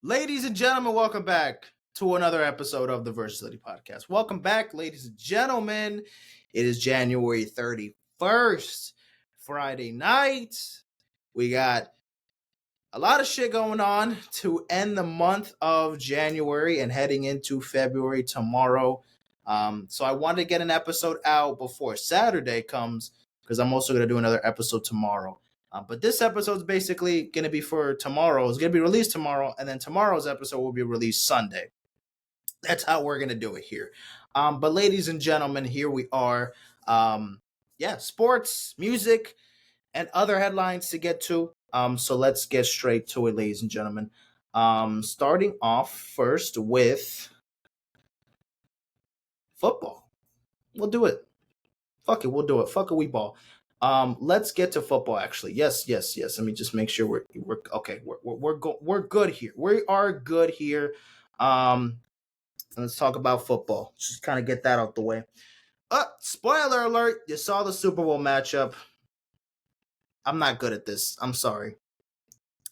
Ladies and gentlemen, welcome back to another episode of the Versatility Podcast. Welcome back, ladies and gentlemen. It is January 31st, Friday night. We got a lot of shit going on to end the month of January and heading into February tomorrow. So I wanted to get an episode out before Saturday comes because I'm also going to do another episode tomorrow. But this episode is basically going to be for tomorrow. It's going to be released tomorrow, and then tomorrow's episode will be released Sunday. That's how we're going to do it here. But ladies and gentlemen, here we are. Sports, music, and other headlines to get to. So let's get straight to it, ladies and gentlemen. Starting off first with football. We'll do it. Fuck it, we'll do it. Fuck it, we ball. Let's get to football. Actually, yes. Let me just make sure we're okay. We're good here. We are good here. Let's talk about football. Just kind of get that out the way. Spoiler alert! You saw the Super Bowl matchup. I'm not good at this. I'm sorry.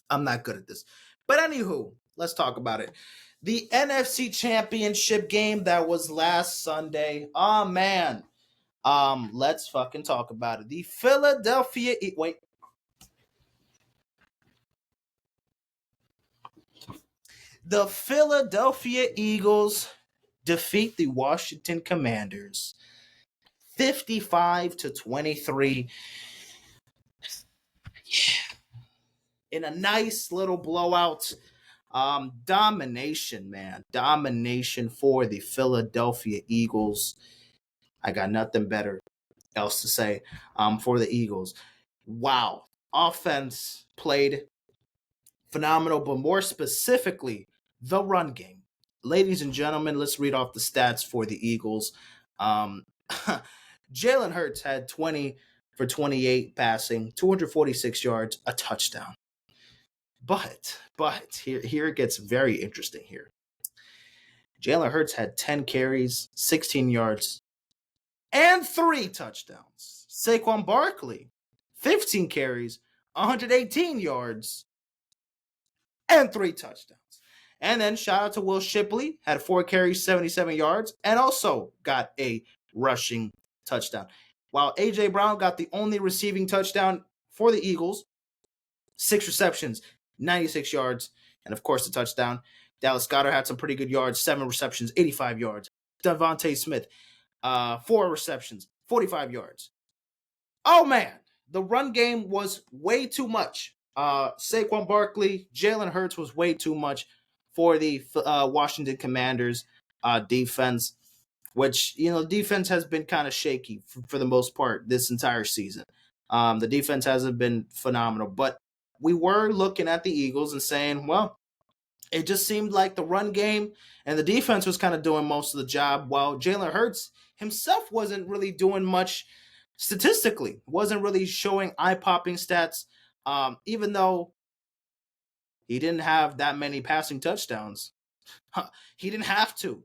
I'm not good at this. But anywho, let's talk about it. The NFC Championship game that was last Sunday. Oh man. Let's fucking talk about it. The The Philadelphia Eagles defeat the Washington Commanders 55-23. In a nice little blowout. Domination, man. Domination for the Philadelphia Eagles. I got nothing better else to say for the Eagles. Wow. Offense played phenomenal, but more specifically, the run game. Ladies and gentlemen, let's read off the stats for the Eagles. Jalen Hurts had 20 for 28 passing, 246 yards, a touchdown. But here it gets very interesting here. Jalen Hurts had 10 carries, 16 yards, and 3 touchdowns. Saquon Barkley, 15 carries, 118 yards, and 3 touchdowns. And then shout out to Will Shipley, had 4 carries, 77 yards, and also got a rushing touchdown. While A.J. Brown got the only receiving touchdown for the Eagles, 6 receptions, 96 yards, and of course the touchdown. Dallas Goedert had some pretty good yards, 7 receptions, 85 yards. Devontae Smith, 4 receptions, 45 yards. Oh man, the run game was way too much. Saquon Barkley, Jalen Hurts was way too much for the Washington Commanders defense, which, defense has been kind of shaky for the most part this entire season. The defense hasn't been phenomenal, but we were looking at the Eagles and saying, well, it just seemed like the run game and the defense was kind of doing most of the job, while Jalen Hurts himself wasn't really doing much statistically, wasn't really showing eye-popping stats, even though he didn't have that many passing touchdowns. He didn't have to.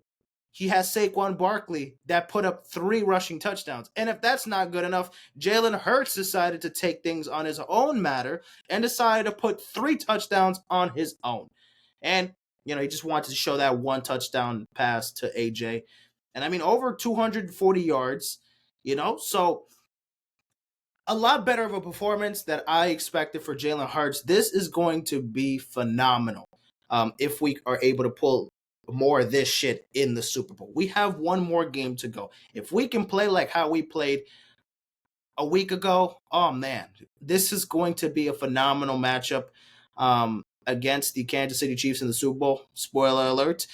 He has Saquon Barkley that put up 3 rushing touchdowns. And if that's not good enough, Jalen Hurts decided to take things on his own matter and decided to put 3 touchdowns on his own. And, he just wanted to show that 1 touchdown pass to AJ. And I mean, over 240 yards, so a lot better of a performance that I expected for Jalen Hurts. This is going to be phenomenal if we are able to pull more of this shit in the Super Bowl. We have one more game to go. If we can play like how we played a week ago, oh man, this is going to be a phenomenal matchup against the Kansas City Chiefs in the Super Bowl. Spoiler alert,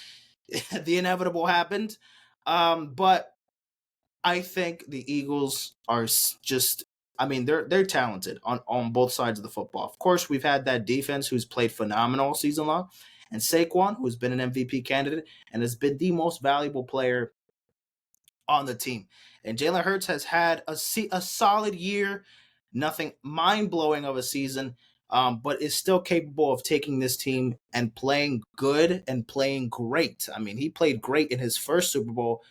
the inevitable happened. But I think the Eagles are just, they're talented on both sides of the football. Of course, we've had that defense who's played phenomenal season long. And Saquon, who's been an MVP candidate and has been the most valuable player on the team. And Jalen Hurts has had a solid year, nothing mind-blowing of a season, but is still capable of taking this team and playing good and playing great. I mean, he played great in his first Super Bowl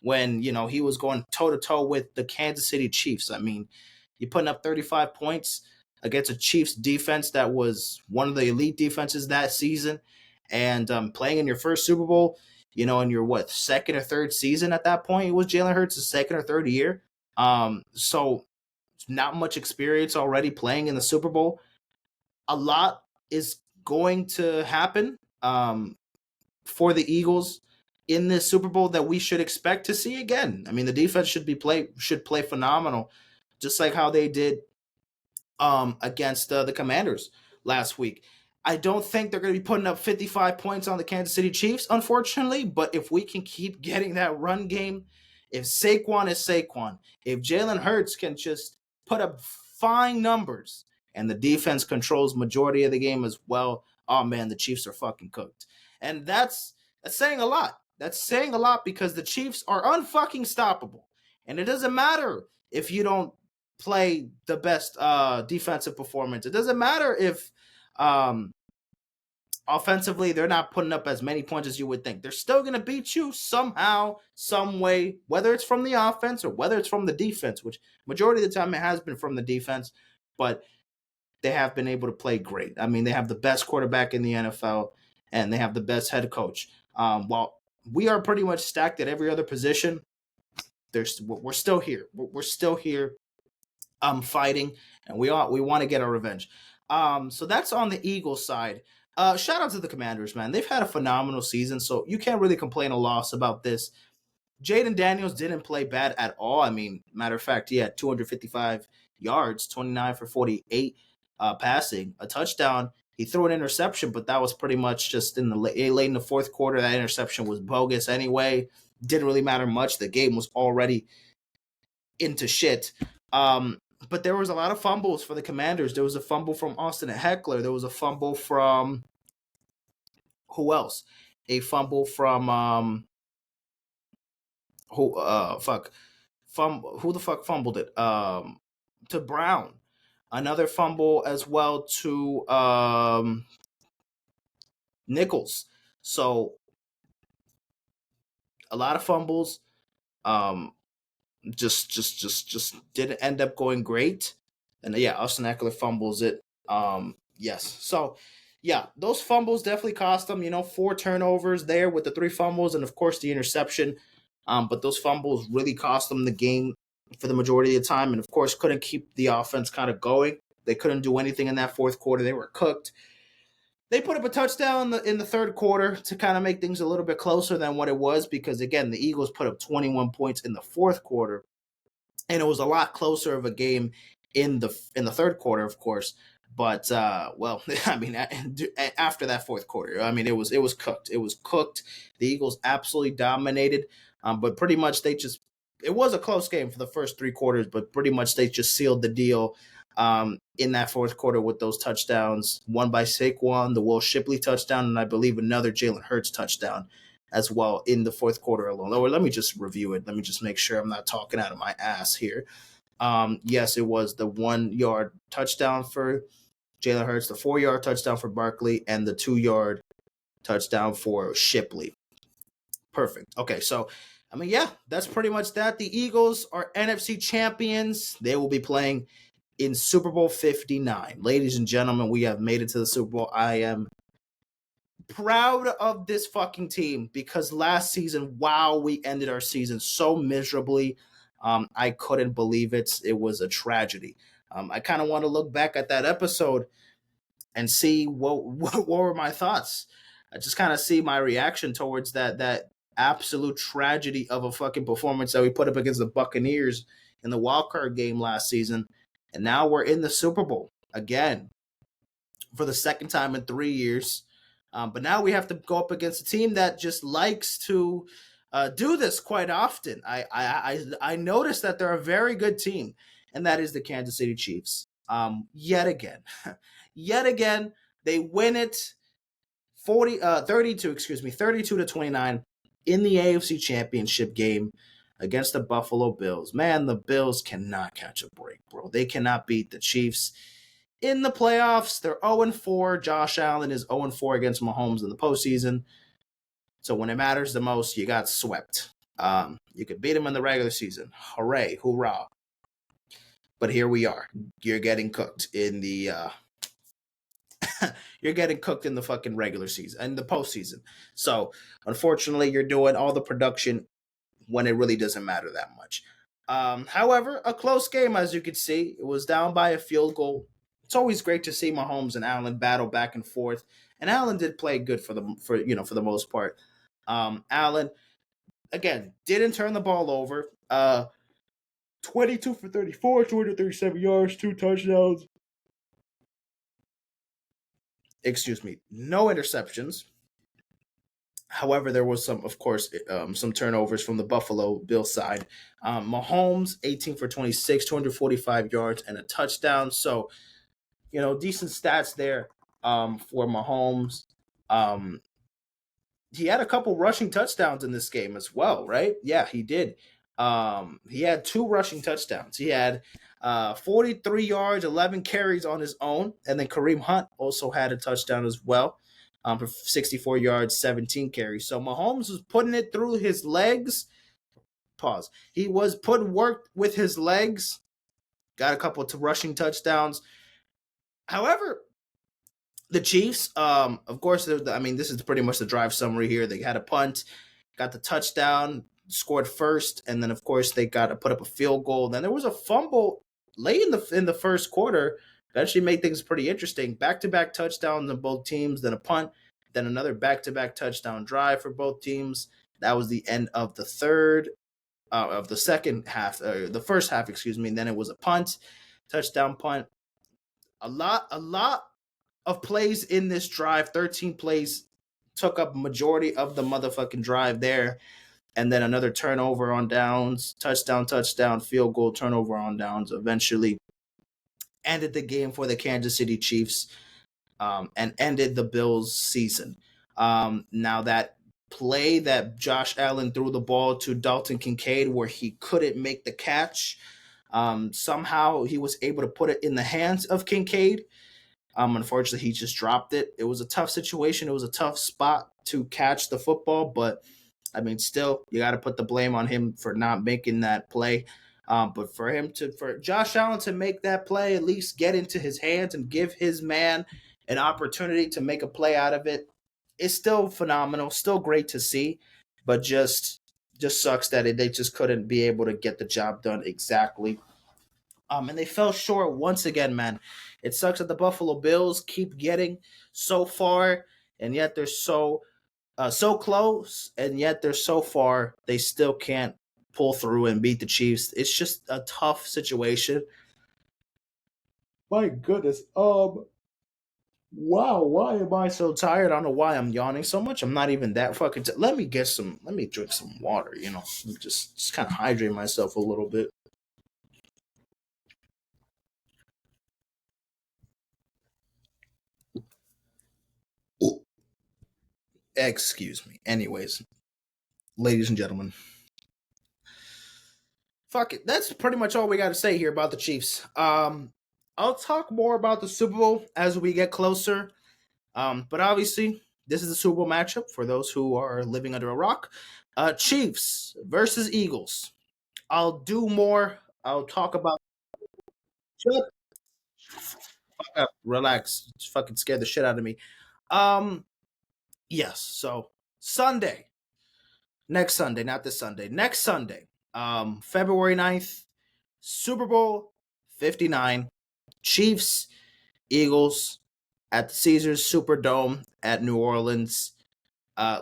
when, he was going toe-to-toe with the Kansas City Chiefs. I mean, you're putting up 35 points against a Chiefs defense that was one of the elite defenses that season. And playing in your first Super Bowl, in your second or third season at that point, it was Jalen Hurts' second or third year. So not much experience already playing in the Super Bowl. A lot is going to happen for the Eagles in this Super Bowl that we should expect to see again. I mean, the defense should play phenomenal, just like how they did against the Commanders last week. I don't think they're going to be putting up 55 points on the Kansas City Chiefs, unfortunately. But if we can keep getting that run game, if Saquon is Saquon, if Jalen Hurts can just put up fine numbers and the defense controls majority of the game as well, oh man, the Chiefs are fucking cooked. And that's saying a lot. That's saying a lot because the Chiefs are unfucking stoppable. And it doesn't matter if you don't play the best defensive performance. It doesn't matter if offensively they're not putting up as many points as you would think. They're still going to beat you somehow, some way, whether it's from the offense or whether it's from the defense, which majority of the time it has been from the defense, but they have been able to play great. I mean, they have the best quarterback in the NFL and they have the best head coach. While we are pretty much stacked at every other position, we're still here. We're still here fighting, and we want to get our revenge. So that's on the Eagles side. Shout out to the Commanders, man. They've had a phenomenal season, so you can't really complain a loss about this. Jaden Daniels didn't play bad at all. I mean, matter of fact, he had 255 yards, 29 for 48 passing, a touchdown. He threw an interception, but that was pretty much just in the late in the fourth quarter. That interception was bogus anyway. Didn't really matter much. The game was already into shit. But there was a lot of fumbles for the Commanders. There was a fumble from Austin Heckler. There was a fumble from who else? A fumble from who the fuck fumbled it? To Brown. Another fumble as well to Nichols. So a lot of fumbles. Just didn't end up going great. And yeah, Austin Eckler fumbles it. Yes. So yeah, those fumbles definitely cost them, 4 turnovers there with the 3 fumbles and of course the interception. But those fumbles really cost them the game for the majority of the time, and of course couldn't keep the offense kind of going. They couldn't do anything in that fourth quarter. They were cooked. They put up a touchdown in the third quarter to kind of make things a little bit closer than what it was because, again, the Eagles put up 21 points in the fourth quarter, and it was a lot closer of a game in the third quarter, of course. But I mean, after that fourth quarter, I mean, it was cooked. It was cooked. The Eagles absolutely dominated, but pretty much it was a close game for the first 3 quarters, but pretty much they just sealed the deal in that fourth quarter with those touchdowns, one by Saquon, the Will Shipley touchdown, and I believe another Jalen Hurts touchdown as well in the fourth quarter alone. Or let me just review it. Let me just make sure I'm not talking out of my ass here. Yes, it was the 1-yard touchdown for Jalen Hurts, the 4-yard touchdown for Barkley, and the 2-yard touchdown for Shipley. Perfect. Okay, so I mean, yeah, that's pretty much that. The Eagles are NFC champions. They will be playing in Super Bowl 59. Ladies and gentlemen, we have made it to the Super Bowl. I am proud of this fucking team because last season, wow, we ended our season so miserably. I couldn't believe it. It was a tragedy. I kind of want to look back at that episode and see what were my thoughts. I just kind of see my reaction towards that absolute tragedy of a fucking performance that we put up against the Buccaneers in the wildcard game last season. And now we're in the Super Bowl again for the second time in 3 years. But now we have to go up against a team that just likes to do this quite often. I noticed that they're a very good team, and that is the Kansas City Chiefs. Yet again, they win it 32 to 29 in the AFC Championship game against the Buffalo Bills. Man, the Bills cannot catch a break, bro. They cannot beat the Chiefs in the playoffs. They're 0-4. Josh Allen is 0-4 against Mahomes in the postseason. So when it matters the most, you got swept. You could beat them in the regular season. Hooray, hoorah. But here we are. You're getting cooked in the you're getting cooked in the fucking regular season and the postseason. So unfortunately, you're doing all the production when it really doesn't matter that much. However, a close game, as you can see, it was down by a field goal. It's always great to see Mahomes and Allen battle back and forth, and Allen did play good for the most part. Allen again didn't turn the ball over. 22 for 34, 237 yards, 2 touchdowns. Excuse me, no interceptions. However, there was some, of course, some turnovers from the Buffalo Bill side. Mahomes, 18 for 26, 245 yards, and a touchdown. So, decent stats there for Mahomes. Um, he had a couple rushing touchdowns in this game as well, right? Yeah, he did. He had 2 rushing touchdowns. He had 43 yards, 11 carries on his own, and then Kareem Hunt also had a touchdown as well, for 64 yards, 17 carries. So Mahomes was putting it through his legs. Pause. He was putting work with his legs. Got a couple of rushing touchdowns. However, the Chiefs, of course, this is pretty much the drive summary here. They had a punt, got the touchdown, scored first, and then of course they got to put up a field goal. Then there was a fumble late in the first quarter that actually made things pretty interesting. Back-to-back touchdowns on both teams, then a punt, then another back-to-back touchdown drive for both teams. That was the end of the second half, the first half, excuse me. And then it was a punt, touchdown punt. A lot of plays in this drive. 13 plays took up majority of the motherfucking drive there. And then another turnover on downs, touchdown, field goal, turnover on downs. Eventually ended the game for the Kansas City Chiefs, and ended the Bills' season. Now that play that Josh Allen threw the ball to Dalton Kincaid where he couldn't make the catch, somehow he was able to put it in the hands of Kincaid. Unfortunately, he just dropped it. It was a tough situation. It was a tough spot to catch the football, but still, you got to put the blame on him for not making that play. But for Josh Allen to make that play, at least get into his hands and give his man an opportunity to make a play out of it, is still phenomenal. Still great to see, but just sucks that they just couldn't be able to get the job done exactly. And they fell short once again, man. It sucks that the Buffalo Bills keep getting so far, and yet they're so close, and yet they're so far. They still can't pull through and beat the Chiefs. It's just a tough situation. My goodness. Wow. Why am I so tired? I don't know why I'm yawning so much. I'm not even that fucking. Let me drink some water. Just kind of hydrate myself a little bit. Excuse me. Anyways, ladies and gentlemen, fuck it. That's pretty much all we got to say here about the Chiefs. I'll talk more about the Super Bowl as we get closer. But obviously, this is the Super Bowl matchup for those who are living under a rock. Chiefs versus Eagles. I'll do more. I'll talk about. Shut up. Relax. Just fucking scared the shit out of me. Um. Yes. So Sunday, next Sunday, not this Sunday. Next Sunday, February 9th, Super Bowl 59. Chiefs, Eagles at the Caesars Superdome at New Orleans,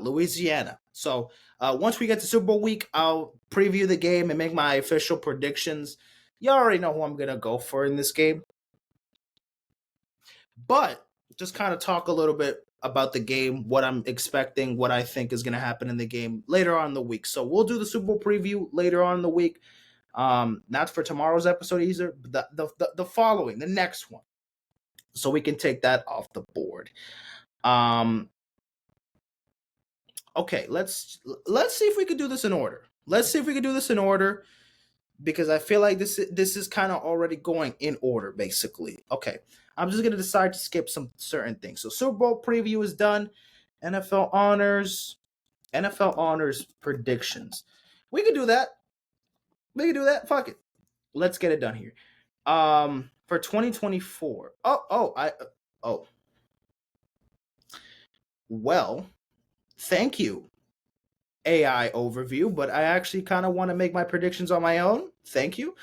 Louisiana. So once we get to Super Bowl week, I'll preview the game and make my official predictions. You already know who I'm going to go for in this game. But just kind of talk a little bit about the game, what I'm expecting, what I think is going to happen in the game later on in the week. So we'll do the Super Bowl preview later on in the week. Not for tomorrow's episode either, but the following, the next one. So we can take that off the board. Okay, let's see if we could do this in order. Because I feel like this is kind of already going in order, basically. Okay, I'm just gonna decide to skip some certain things. So Super Bowl preview is done. NFL honors predictions. We could do that. Fuck it. Let's get it done here. For 2024. Oh, Well, thank you, AI overview, but I actually kind of want to make my predictions on my own. Thank you.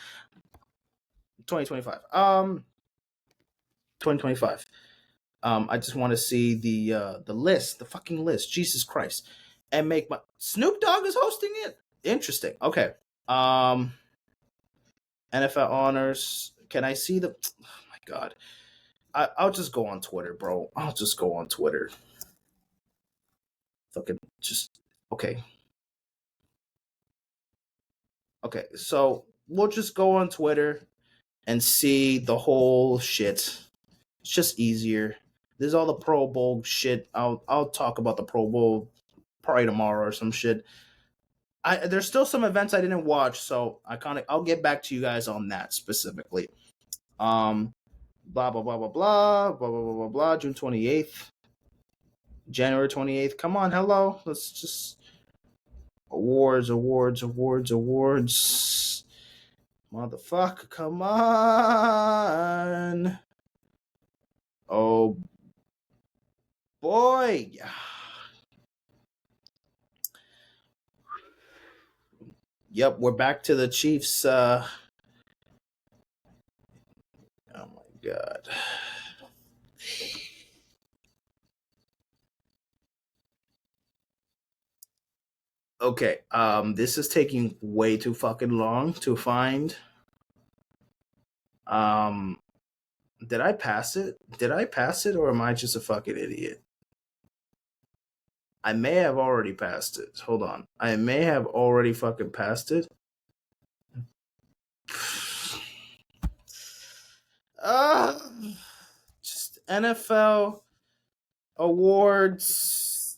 2025. 2025. I just want to see the list, the fucking list. Jesus Christ, and make my Snoop Dogg is hosting it. Interesting. Okay. Um, NFL honors. Can I see the? Oh my God. I'll just go on Twitter, bro. I'll just go on Twitter. Fucking just okay. Okay. So we'll just go on Twitter and see the whole shit. It's just easier. There's all the Pro Bowl shit. I'll talk about the Pro Bowl probably tomorrow or some shit. There's still some events I didn't watch, so I'll get back to you guys on that specifically. Um, blah blah blah blah blah blah blah blah blah blah. June 28th, January 28th. Come on, hello. Let's just awards. Motherfucker, come on. Oh boy. Yep, we're back to the Chiefs. Oh my God. Okay, this is taking way too fucking long to find. Um, did I pass it? Did I pass it, or am I just a fucking idiot? I may have already passed it. Hold on, I may have already fucking passed it. Uh, just NFL awards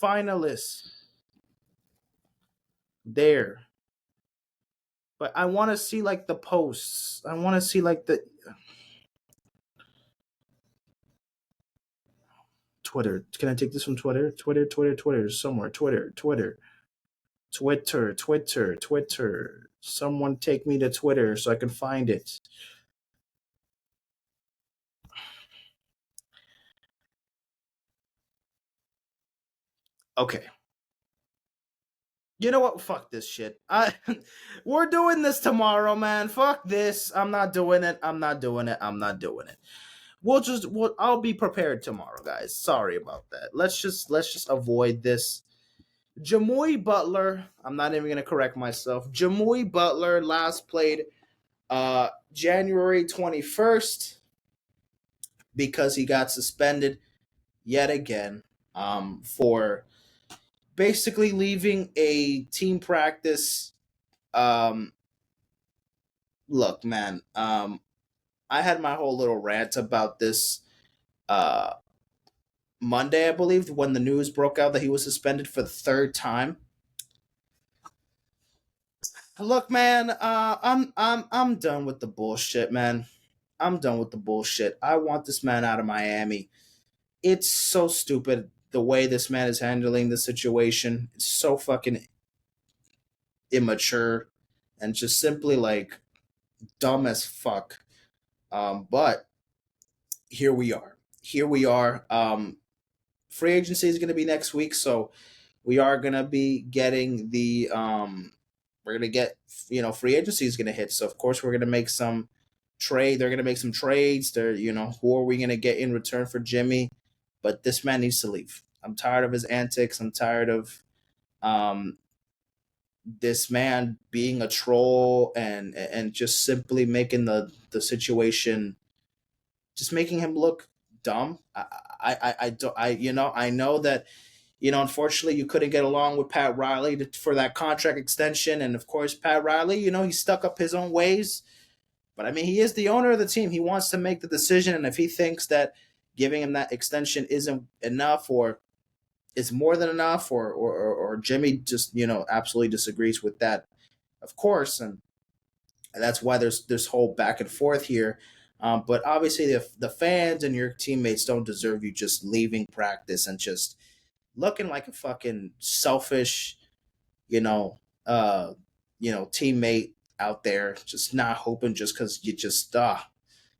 finalists there. But I want to see like the posts. I want to see like the Twitter. Can I take this from Twitter? Twitter, somewhere. Twitter. Someone take me to Twitter so I can find it. Okay. You know what? Fuck this shit. We're doing this tomorrow, man. Fuck this. I'm not doing it. I'll be prepared tomorrow, guys. Sorry about that. Let's just avoid this. Jamoy Butler, I'm not even gonna correct myself. Jamoy Butler last played January 21st because he got suspended yet again for basically leaving a team practice. Um, Look, man, I had my whole little rant about this uh, Monday, I believe, when the news broke out that he was suspended for the third time. Look, man, I'm done with the bullshit, man. I'm done with the bullshit. I want this man out of Miami. It's so stupid the way this man is handling the situation. It's so fucking immature and just simply like dumb as fuck. But here we are. Here we are. Free agency is going to be next week, so we are going to be getting the we're going to get free agency is going to hit. So of course we're going to make some trade. They're going to make some trades. They're who are we going to get in return for Jimmy? But this man needs to leave. I'm tired of his antics. I'm tired of um this man being a troll and just simply making the situation, just making him look dumb. I don't I know that unfortunately you couldn't get along with Pat Riley for that contract extension, and of course Pat Riley, he stuck up his own ways. But I mean, he is the owner of the team. He wants to make the decision, and if he thinks that giving him that extension isn't enough, or is more than enough, or Jimmy just absolutely disagrees with that, of course, and that's why there's this whole back and forth here. But obviously, the fans and your teammates don't deserve you just leaving practice and just looking like a fucking selfish, you know, teammate out there, just not hoping just because you just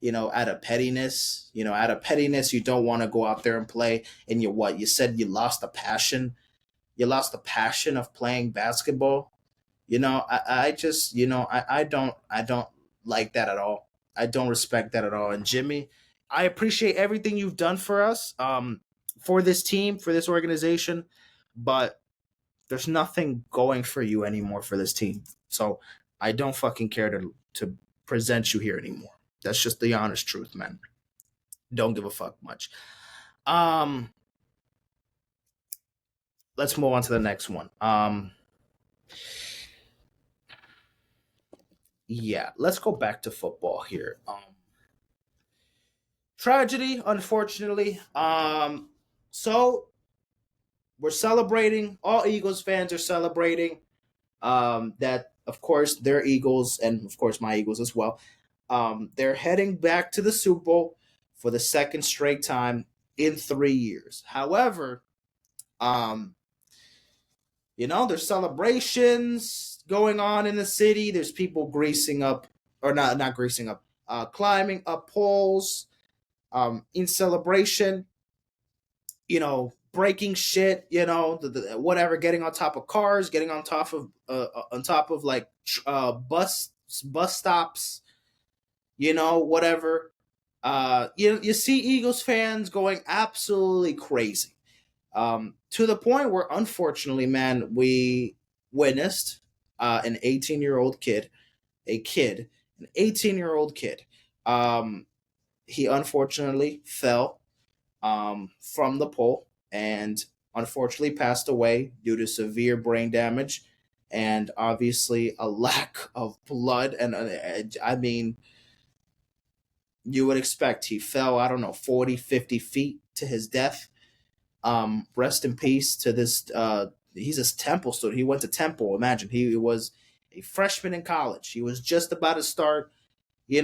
out of pettiness. Out of pettiness, you don't want to go out there and play. And you said you lost the passion. You lost the passion of playing basketball. I just, I don't like that at all. I don't respect that at all. And Jimmy, I appreciate everything you've done for us, for this team, for this organization, but there's nothing going for you anymore for this team. So I don't fucking care to present you here anymore. That's just the honest truth, man. Don't give a fuck much. Um, let's move on to the next one. Yeah, let's go back to football here. Tragedy, unfortunately. So we're celebrating. All Eagles fans are celebrating. That of course their Eagles and of course my Eagles as well. They're heading back to the Super Bowl for the second straight time in 3 years. However, um, there's celebrations going on in the city. There's people greasing up, or not greasing up, climbing up poles, in celebration. Breaking shit. Whatever, getting on top of cars, getting on top of like bus stops. Whatever. You see Eagles fans going absolutely crazy. To the point where, unfortunately, man, we witnessed an 18-year-old kid, an 18-year-old kid. He unfortunately fell from the pole and unfortunately passed away due to severe brain damage and obviously a lack of blood. And I mean, you would expect he fell, I don't know, 40, 50 feet to his death. Rest in peace to this. He's a Temple student. He went to Temple. Imagine, he was a freshman in college. He was just about to start. He's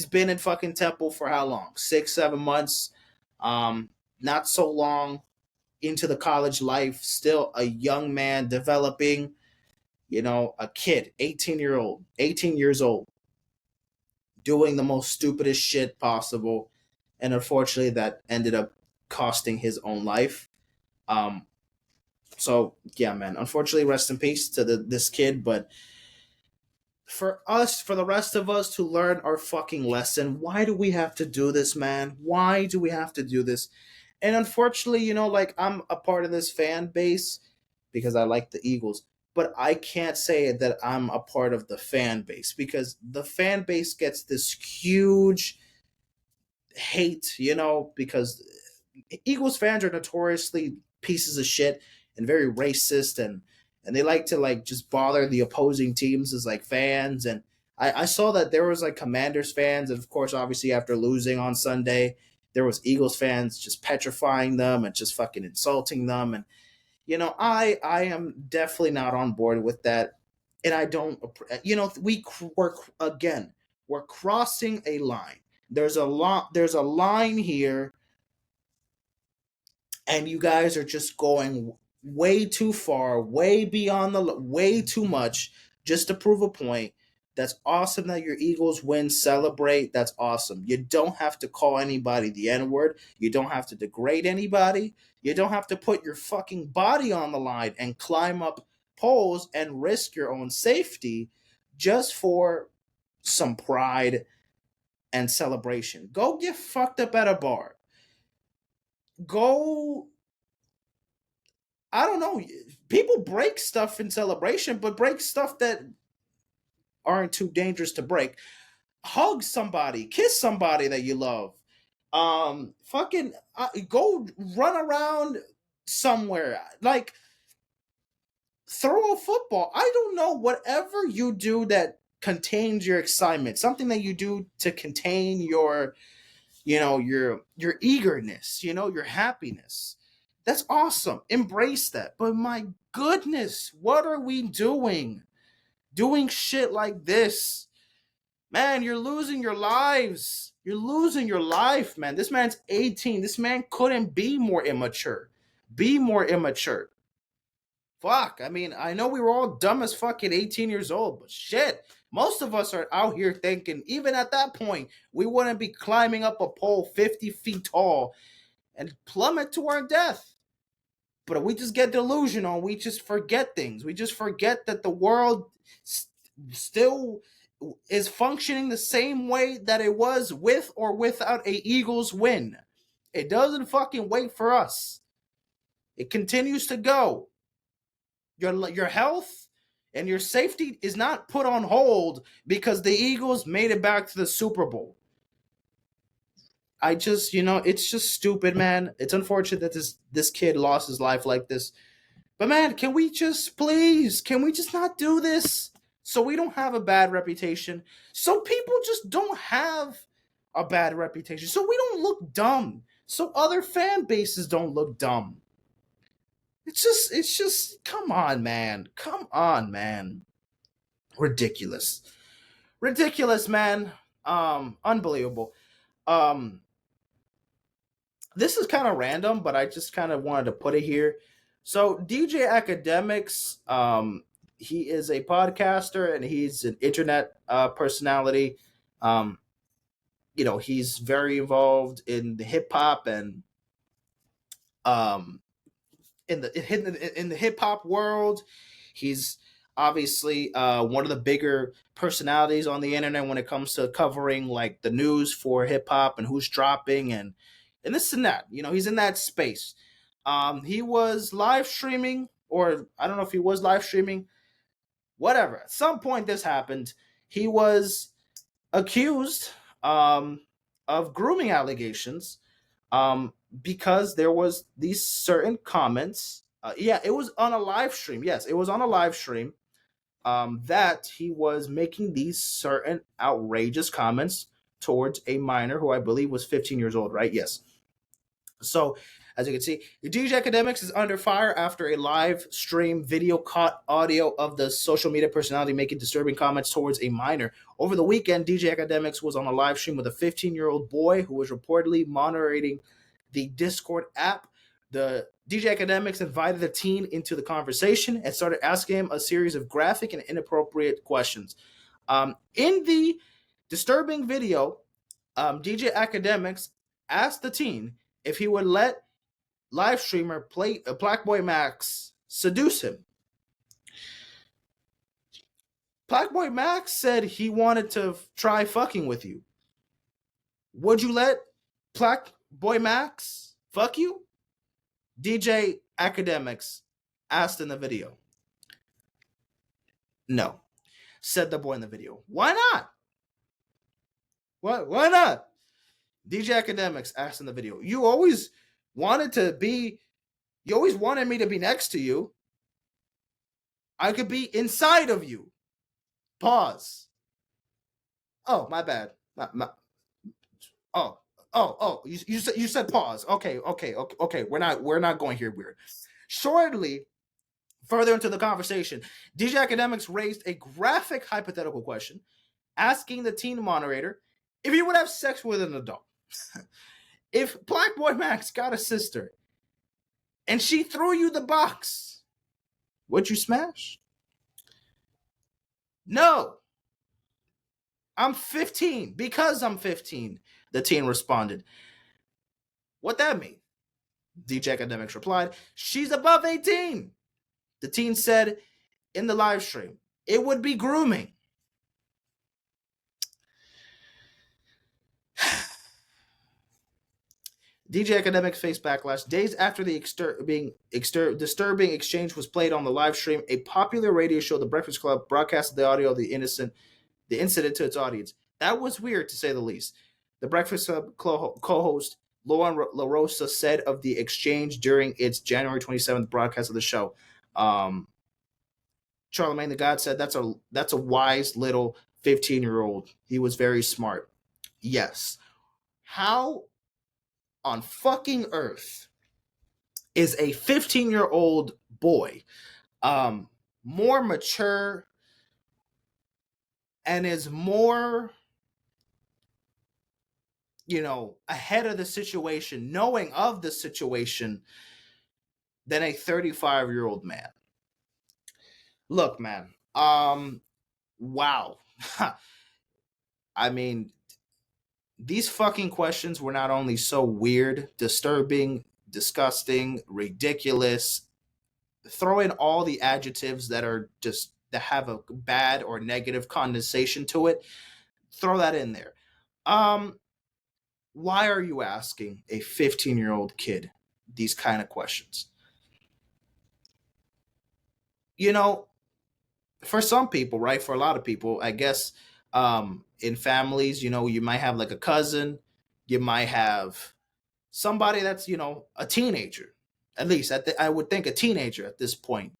been in fucking Temple for how long? 6, 7 months. Not so long into the college life. Still a young man developing. A kid, 18 years old, doing the most stupidest shit possible, and unfortunately, that ended up costing his own life. Um, so yeah, man. Unfortunately, rest in peace to this kid. But for the rest of us to learn our fucking lesson, why do we have to do this, man? Why do we have to do this? And unfortunately, like I'm a part of this fan base because I like the Eagles, but I can't say that I'm a part of the fan base because the fan base gets this huge hate, because Eagles fans are notoriously pieces of shit and very racist, and they like to like just bother the opposing teams as like fans. And I saw that there was like Commanders fans, and of course, obviously after losing on Sunday, there was Eagles fans just petrifying them and just fucking insulting them. And I am definitely not on board with that. And I don't, we're crossing a line. There's a line here, and you guys are just going way too far, way beyond way too much, just to prove a point. That's awesome that your Eagles win, celebrate. That's awesome. You don't have to call anybody the N word. You don't have to degrade anybody. You don't have to put your fucking body on the line and climb up poles and risk your own safety just for some pride and celebration. Go get fucked up at a bar. Go, I don't know. People break stuff in celebration, but break stuff that aren't too dangerous to break. Hug somebody, kiss somebody that you love. Fucking go run around somewhere. Like, throw a football. I don't know. Whatever you do that contains your excitement, something that you do to contain your eagerness, your happiness. That's awesome. Embrace that. But my goodness, what are we doing? Doing shit like this. Man, you're losing your lives. You're losing your life, man. This man's 18. This man couldn't be more immature. Be more immature. Fuck. I mean, I know we were all dumb as fucking 18 years old, but shit. Most of us are out here thinking, even at that point, we wouldn't be climbing up a pole 50 feet tall and plummet to our death. But we just get delusional. We just forget things. We just forget that the world still is functioning the same way that it was with or without a Eagles win. It doesn't fucking wait for us. It continues to go. Your health and your safety is not put on hold because the Eagles made it back to the Super Bowl. It's just stupid, man. It's unfortunate that this kid lost his life like this. But man, can we just not do this so we don't have a bad reputation? So people just don't have a bad reputation. So we don't look dumb. So other fan bases don't look dumb. It's just come on, man. Come on, man. Ridiculous. Ridiculous, man. Unbelievable. This is kind of random, but I just kind of wanted to put it here. So DJ Akademiks, he is a podcaster and he's an internet personality. He's very involved in the hip hop and in the hip hop world. He's obviously one of the bigger personalities on the internet when it comes to covering like the news for hip hop and who's dropping and this and that. He's in that space. He was live streaming, or I don't know if he was live streaming. Whatever. At some point, this happened. He was accused of grooming allegations because there was these certain comments. It was on a live stream. Yes, it was on a live stream that he was making these certain outrageous comments towards a minor who I believe was 15 years old, right? Yes. So, as you can see, the DJ Akademiks is under fire after a live stream video caught audio of the social media personality making disturbing comments towards a minor. Over the weekend, DJ Akademiks was on a live stream with a 15-year-old boy who was reportedly monitoring the Discord app. The DJ Akademiks invited the teen into the conversation and started asking him a series of graphic and inappropriate questions. In the disturbing video, DJ Akademiks asked the teen if he would let live streamer Black Boy Max seduce him. Black Boy Max said he wanted to try fucking with you. Would you let Black Boy Max fuck you? DJ Akademiks asked in the video. No, said the boy in the video. Why not? Why not? DJ Akademiks asked in the video. You always wanted me to be next to you. I could be inside of you. Pause. Oh, my bad. You said pause. Okay. We're not going here weird. Shortly, further into the conversation, DJ Akademiks raised a graphic hypothetical question, asking the teen moderator if he would have sex with an adult. If Black Boy Max got a sister and she threw you the box, would you smash? No. I'm 15 because I'm 15, the teen responded. What that mean? DJ Akademiks replied, she's above 18. The teen said in the live stream, it would be grooming. DJ Akademiks faced backlash days after the disturbing exchange was played on the live stream. A popular radio show, The Breakfast Club, broadcasted the audio of the incident to its audience. That was weird, to say the least. The Breakfast Club co-host Lauren LaRosa said of the exchange during its January 27th broadcast of the show. Charlemagne the God said that's a wise little 15-year-old. He was very smart. Yes. How on fucking earth is a 15-year-old boy more mature and is more ahead of the situation, knowing of the situation, than a 35-year-old man? Look, man, wow. I mean, these fucking questions were not only so weird, disturbing, disgusting, ridiculous. Throw in all the adjectives that are just that have a bad or negative connotation to it. Throw that in there. Um, why are you asking a 15-year-old kid these kind of questions? You know, for some people, right? For a lot of people, I guess in families, you might have like a cousin, you might have somebody that's, a teenager, at least I would think a teenager at this point.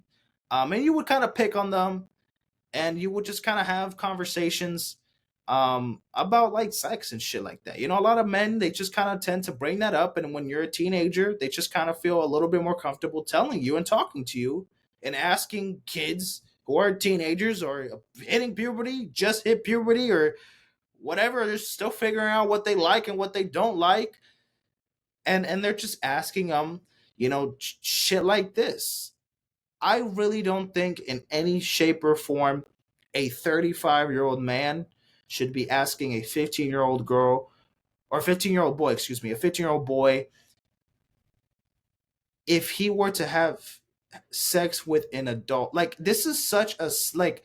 And you would kind of pick on them and you would just kind of have conversations about like sex and shit like that. A lot of men, they just kind of tend to bring that up. And when you're a teenager, they just kind of feel a little bit more comfortable telling you and talking to you and asking kids who are teenagers or hitting puberty, just hit puberty or whatever, they're still figuring out what they like and what they don't like. And they're just asking them, shit like this. I really don't think in any shape or form a 35-year-old man should be asking a 15-year-old girl or 15-year-old boy, excuse me, a 15-year-old boy if he were to have sex with an adult. Like, this is such a like,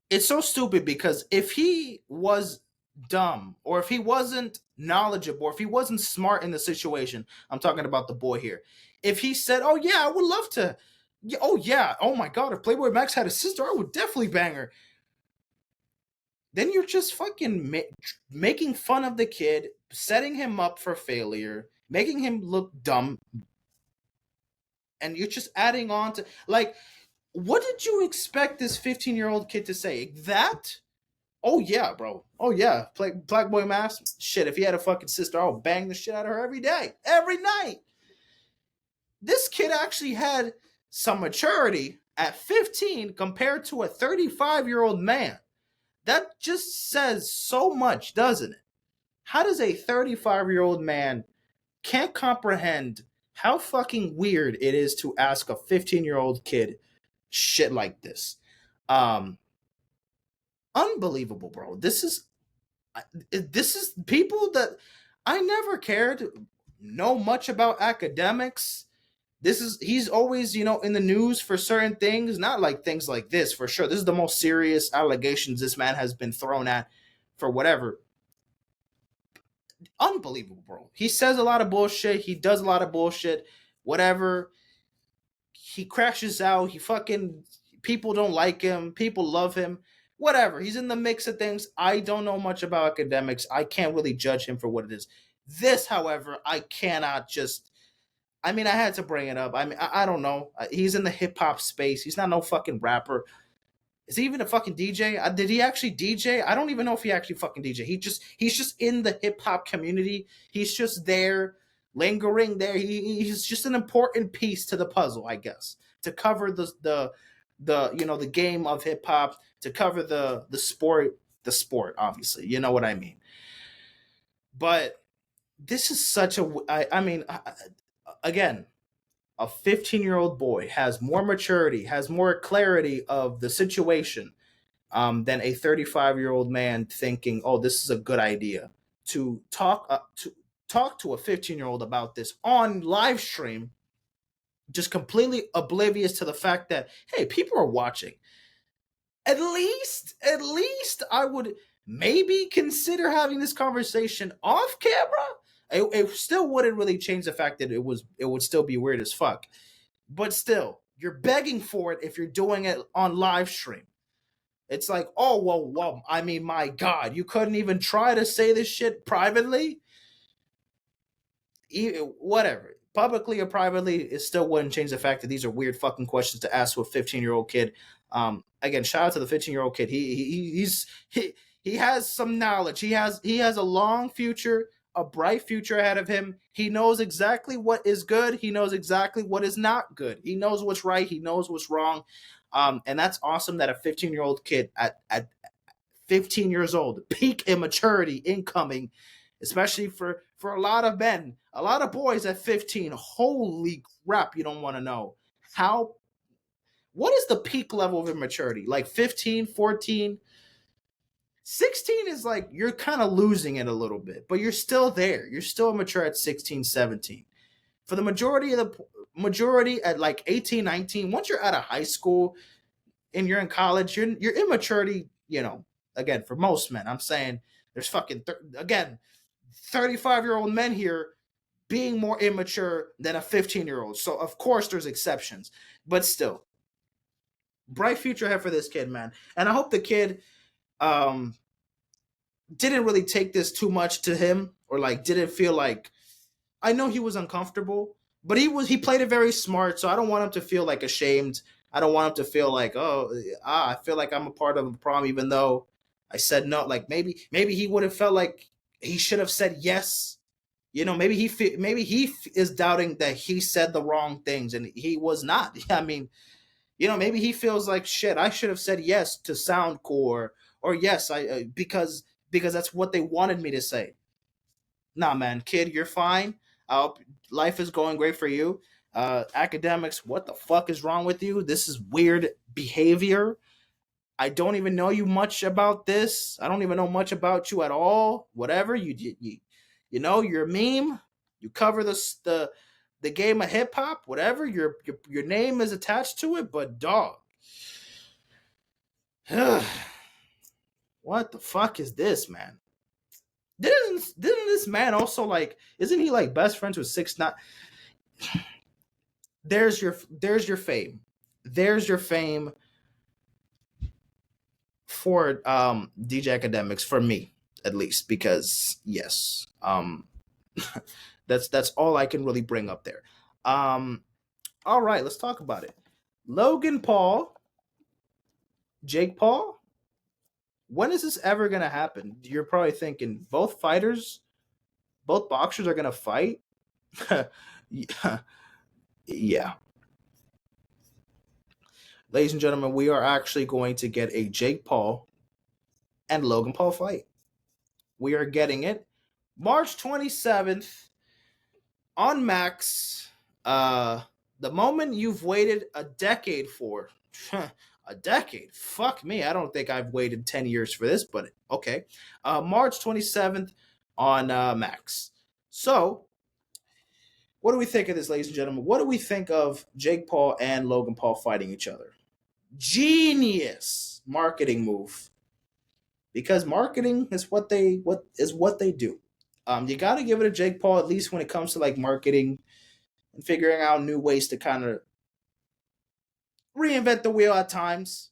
it's so stupid because if he was dumb or if he wasn't knowledgeable or if he wasn't smart in the situation, I'm talking about the boy here. If he said, "Oh yeah, I would love to," "Oh yeah, oh my god, if Playboy Max had a sister, I would definitely bang her," then you're just fucking making fun of the kid, setting him up for failure, making him look dumb, and you're just adding on to like, what did you expect this 15-year-old kid to say? That? Oh yeah, bro. Oh yeah, Black Boy Mask. Shit, if he had a fucking sister, I'll bang the shit out of her every day, every night. This kid actually had some maturity at 15 compared to a 35-year-old man. That just says so much, doesn't it? How does a 35-year-old man can't comprehend how fucking weird it is to ask a 15-year-old kid shit like this? Um, unbelievable, bro. This is people that I never cared know much about academics. He's always, in the news for certain things, not like things like this for sure. This is the most serious allegations this man has been thrown at for whatever. Unbelievable, bro. He says a lot of bullshit, he does a lot of bullshit, whatever. He crashes out, he fucking people don't like him, people love him. Whatever. He's in the mix of things. I don't know much about academics. I can't really judge him for what it is. This, however, I cannot just I mean, I had to bring it up. I mean, I don't know. He's in the hip hop space. He's not no fucking rapper. Is he even a fucking DJ? Did he actually DJ? I don't even know if he actually fucking DJ. He's just in the hip hop community. He's just there, lingering there. He's just an important piece to the puzzle, I guess, to cover the game of hip hop, to cover the sport. Obviously, you know what I mean. But this is such a. I mean, again, a 15-year-old boy has more maturity, has more clarity of the situation than a 35-year-old man thinking, "Oh, this is a good idea to talk to a 15-year-old about this on live stream," just completely oblivious to the fact that hey, people are watching. At least I would maybe consider having this conversation off camera. It still wouldn't really change the fact that it would still be weird as fuck. But still, you're begging for it if you're doing it on live stream. It's like, oh well, I mean, my God, you couldn't even try to say this shit privately? Whatever. Publicly or privately, it still wouldn't change the fact that these are weird fucking questions to ask to a 15-year-old kid. Again, shout out to the 15-year-old kid. He has some knowledge. He has a long future, a bright future ahead of him. He knows exactly what is good. He knows exactly what is not good. He knows what's right. He knows what's wrong. And that's awesome that a 15-year-old kid at 15 years old, peak immaturity incoming, especially for a lot of men, a lot of boys at 15. Holy crap, you don't want to know how what is the peak level of immaturity? Like 15, 14? 16 is like you're kind of losing it a little bit, but you're still there. You're still immature at 16, 17. For the majority at like 18, 19, once you're out of high school and you're in college, your immaturity, again, for most men, I'm saying there's fucking, again, 35-year-old men here being more immature than a 15-year-old. So, of course, there's exceptions, but still, bright future ahead for this kid, man. And I hope the kid didn't really take this too much to him, or like didn't feel like, I know he was uncomfortable, but he played it very smart, so I don't want him to feel like ashamed. I don't want him to feel like, I feel like I'm a part of the problem, even though I said no. Like maybe he would have felt like he should have said yes. Maybe he is doubting that he said the wrong things and he was not. I mean, maybe he feels like shit. I should have said yes to sound cool, or yes, I because that's what they wanted me to say. Nah, man, kid, you're fine. Life is going great for you. Academics, what the fuck is wrong with you? This is weird behavior. I don't even know you much about this. I don't even know much about you at all. Whatever you're a meme. You cover the game of hip hop. Whatever your name is attached to it, but dog, what the fuck is this, man? Didn't this man also like? Isn't he like best friends with 6ix9ine? There's your fame. There's your fame for DJ Akademiks, for me at least, because yes, that's all I can really bring up there. All right, let's talk about it. Logan Paul, Jake Paul. When is this ever gonna happen? You're probably thinking both boxers are gonna fight. Yeah. Yeah. Ladies and gentlemen, we are actually going to get a Jake Paul and Logan Paul fight. We are getting it March 27th on Max. The moment you've waited a decade for. A decade? Fuck me. I don't think I've waited 10 years for this, but okay. March 27th on Max. So, what do we think of this, ladies and gentlemen? What do we think of Jake Paul and Logan Paul fighting each other? Genius marketing move, because marketing is what they do. You got to give it to Jake Paul, at least when it comes to like marketing and figuring out new ways to kind of reinvent the wheel at times.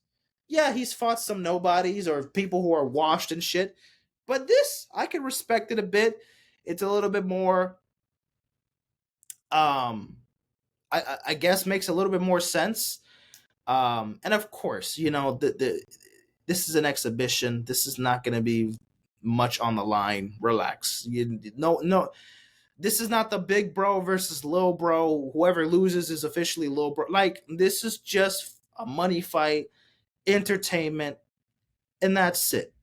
Yeah, he's fought some nobodies or people who are washed and shit, but this I can respect it a bit. It's a little bit more, I guess makes a little bit more sense. And of course, this is an exhibition. This is not going to be much on the line. Relax. No. This is not the big bro versus little bro. Whoever loses is officially little bro. Like, this is just a money fight, entertainment, and that's it.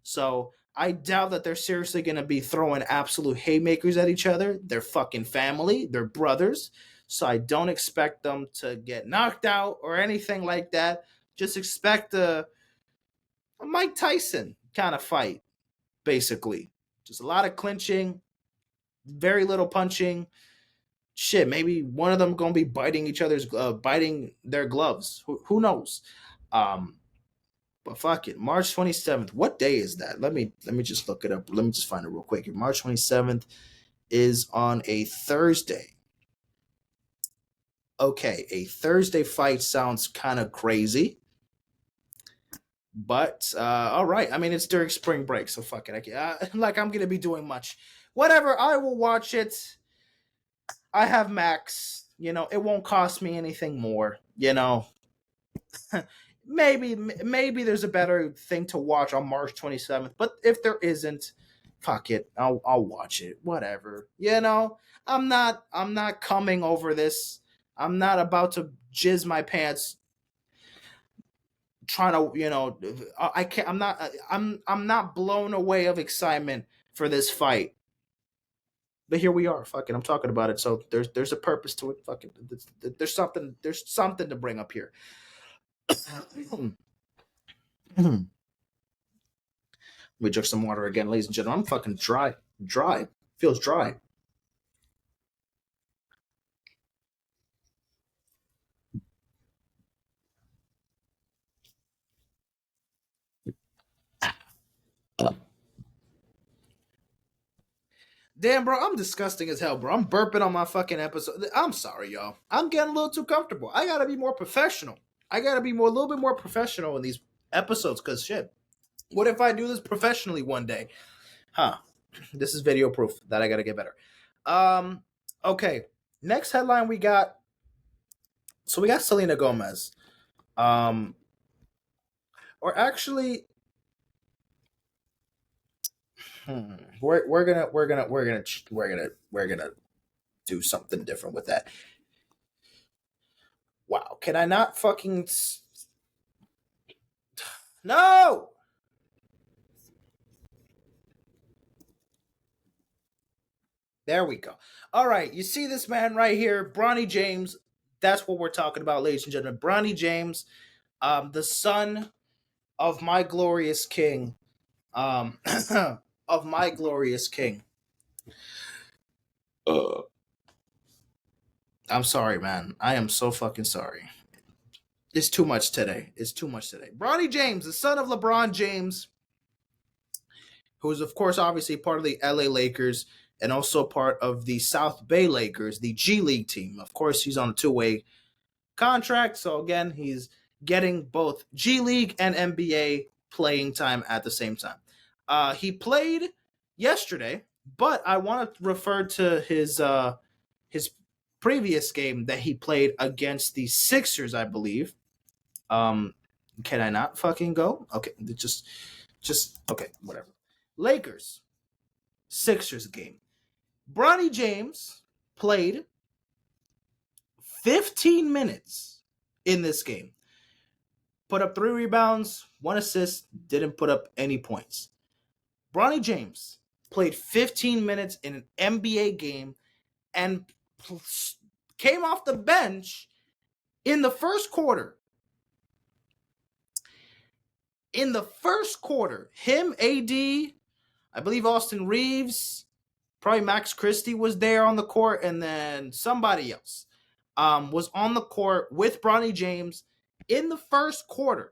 So I doubt that they're seriously going to be throwing absolute haymakers at each other. They're fucking family. They're brothers. So I don't expect them to get knocked out or anything like that. Just expect a Mike Tyson kind of fight, basically. Just a lot of clinching, very little punching. Shit, maybe one of them gonna be biting their gloves. Who knows? But fuck it. March 27th. What day is that? Let me just look it up. Let me just find it real quick. March 27th is on a Thursday. Okay, a Thursday fight sounds kind of crazy. But all right. I mean, it's during spring break, so fuck it. I'm gonna be doing much. Whatever. I will watch it. I have Max. It won't cost me anything more. Maybe there's a better thing to watch on March 27th. But if there isn't, fuck it. I'll watch it. Whatever. I'm not coming over this. I'm not about to jizz my pants trying to, I can't. I'm not blown away of excitement for this fight. But here we are. Fucking, I'm talking about it. So there's a purpose to it. Fucking, there's something to bring up here. Let me drink some water again, ladies and gentlemen. I'm fucking dry. Feels dry. Damn, bro, I'm disgusting as hell, bro. I'm burping on my fucking episode. I'm sorry, y'all. I'm getting a little too comfortable. I gotta be more professional. I gotta be a little bit more professional in these episodes, cause shit. What if I do this professionally one day? Huh. This is video proof that I gotta get better. Okay. Next headline we got. So we got Selena Gomez. Um, or actually, we're gonna do something different with that. Wow, can I not fucking no? There we go. All right, you see this man right here, Bronny James. That's what we're talking about, ladies and gentlemen. Bronny James, the son of my glorious king, um, of my glorious king. I'm sorry, man. I am so fucking sorry. It's too much today. It's too much today. Bronny James, the son of LeBron James, who is, of course, obviously part of the LA Lakers and also part of the South Bay Lakers, the G League team. Of course, he's on a two-way contract. So, again, he's getting both G League and NBA playing time at the same time. He played yesterday, but I want to refer to his previous game that he played against the Sixers, I believe. Can I not fucking go? Okay, just okay, whatever. Lakers, Sixers game. Bronny James played 15 minutes in this game. Put up 3 rebounds, 1 assist, didn't put up any points. Bronny James played 15 minutes in an NBA game and came off the bench in the first quarter. In the first quarter, him, AD, I believe Austin Reeves, probably Max Christie was there on the court, and then somebody else was on the court with Bronny James in the first quarter.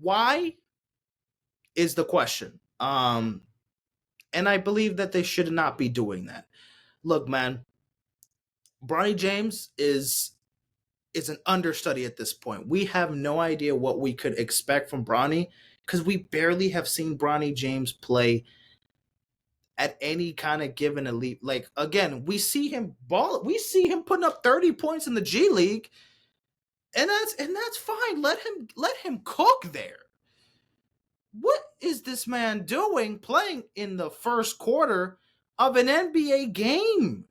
Why is the question. And I believe that they should not be doing that. Look, man, Bronny James is an understudy at this point. We have no idea what we could expect from Bronny because we barely have seen Bronny James play at any kind of given elite. Like, again, we see him ball. We see him putting up 30 points in the G League, and that's fine. Let him cook there. What is this man doing playing in the first quarter of an NBA game?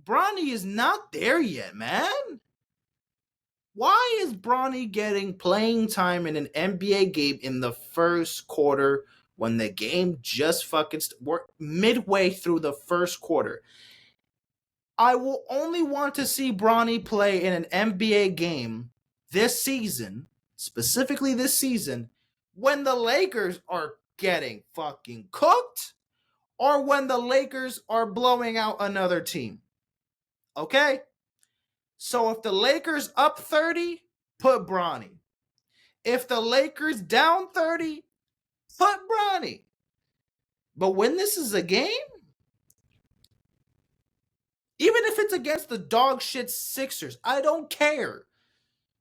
Bronny is not there yet, man. Why is Bronny getting playing time in an NBA game in the first quarter when the game just fucking midway through the first quarter? I will only want to see Bronny play in an NBA game this season, specifically this season, when the Lakers are getting fucking cooked or when the Lakers are blowing out another team. Okay? So if the Lakers up 30, put Bronny. If the Lakers down 30, put Bronny. But when this is a game, even if it's against the dog shit Sixers, I don't care.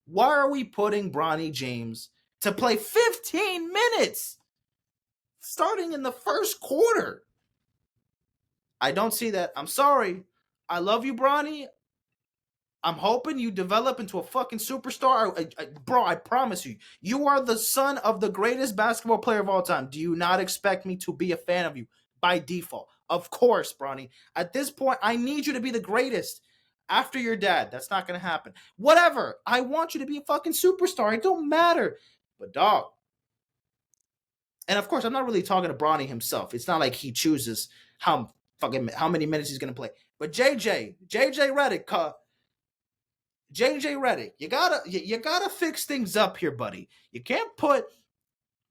Why are we putting Bronny James to play 15 minutes starting in the first quarter? I don't see that. I'm sorry. I love you, Bronny. I'm hoping you develop into a fucking superstar. Bro, I promise you. You are the son of the greatest basketball player of all time. Do you not expect me to be a fan of you by default? Of course, Bronny. At this point, I need you to be the greatest after your dad. That's not going to happen. Whatever. I want you to be a fucking superstar. It don't matter. But, dog. And, of course, I'm not really talking to Bronny himself. It's not like he chooses how many minutes he's gonna play. But JJ Redick, you gotta fix things up here, buddy. You can't put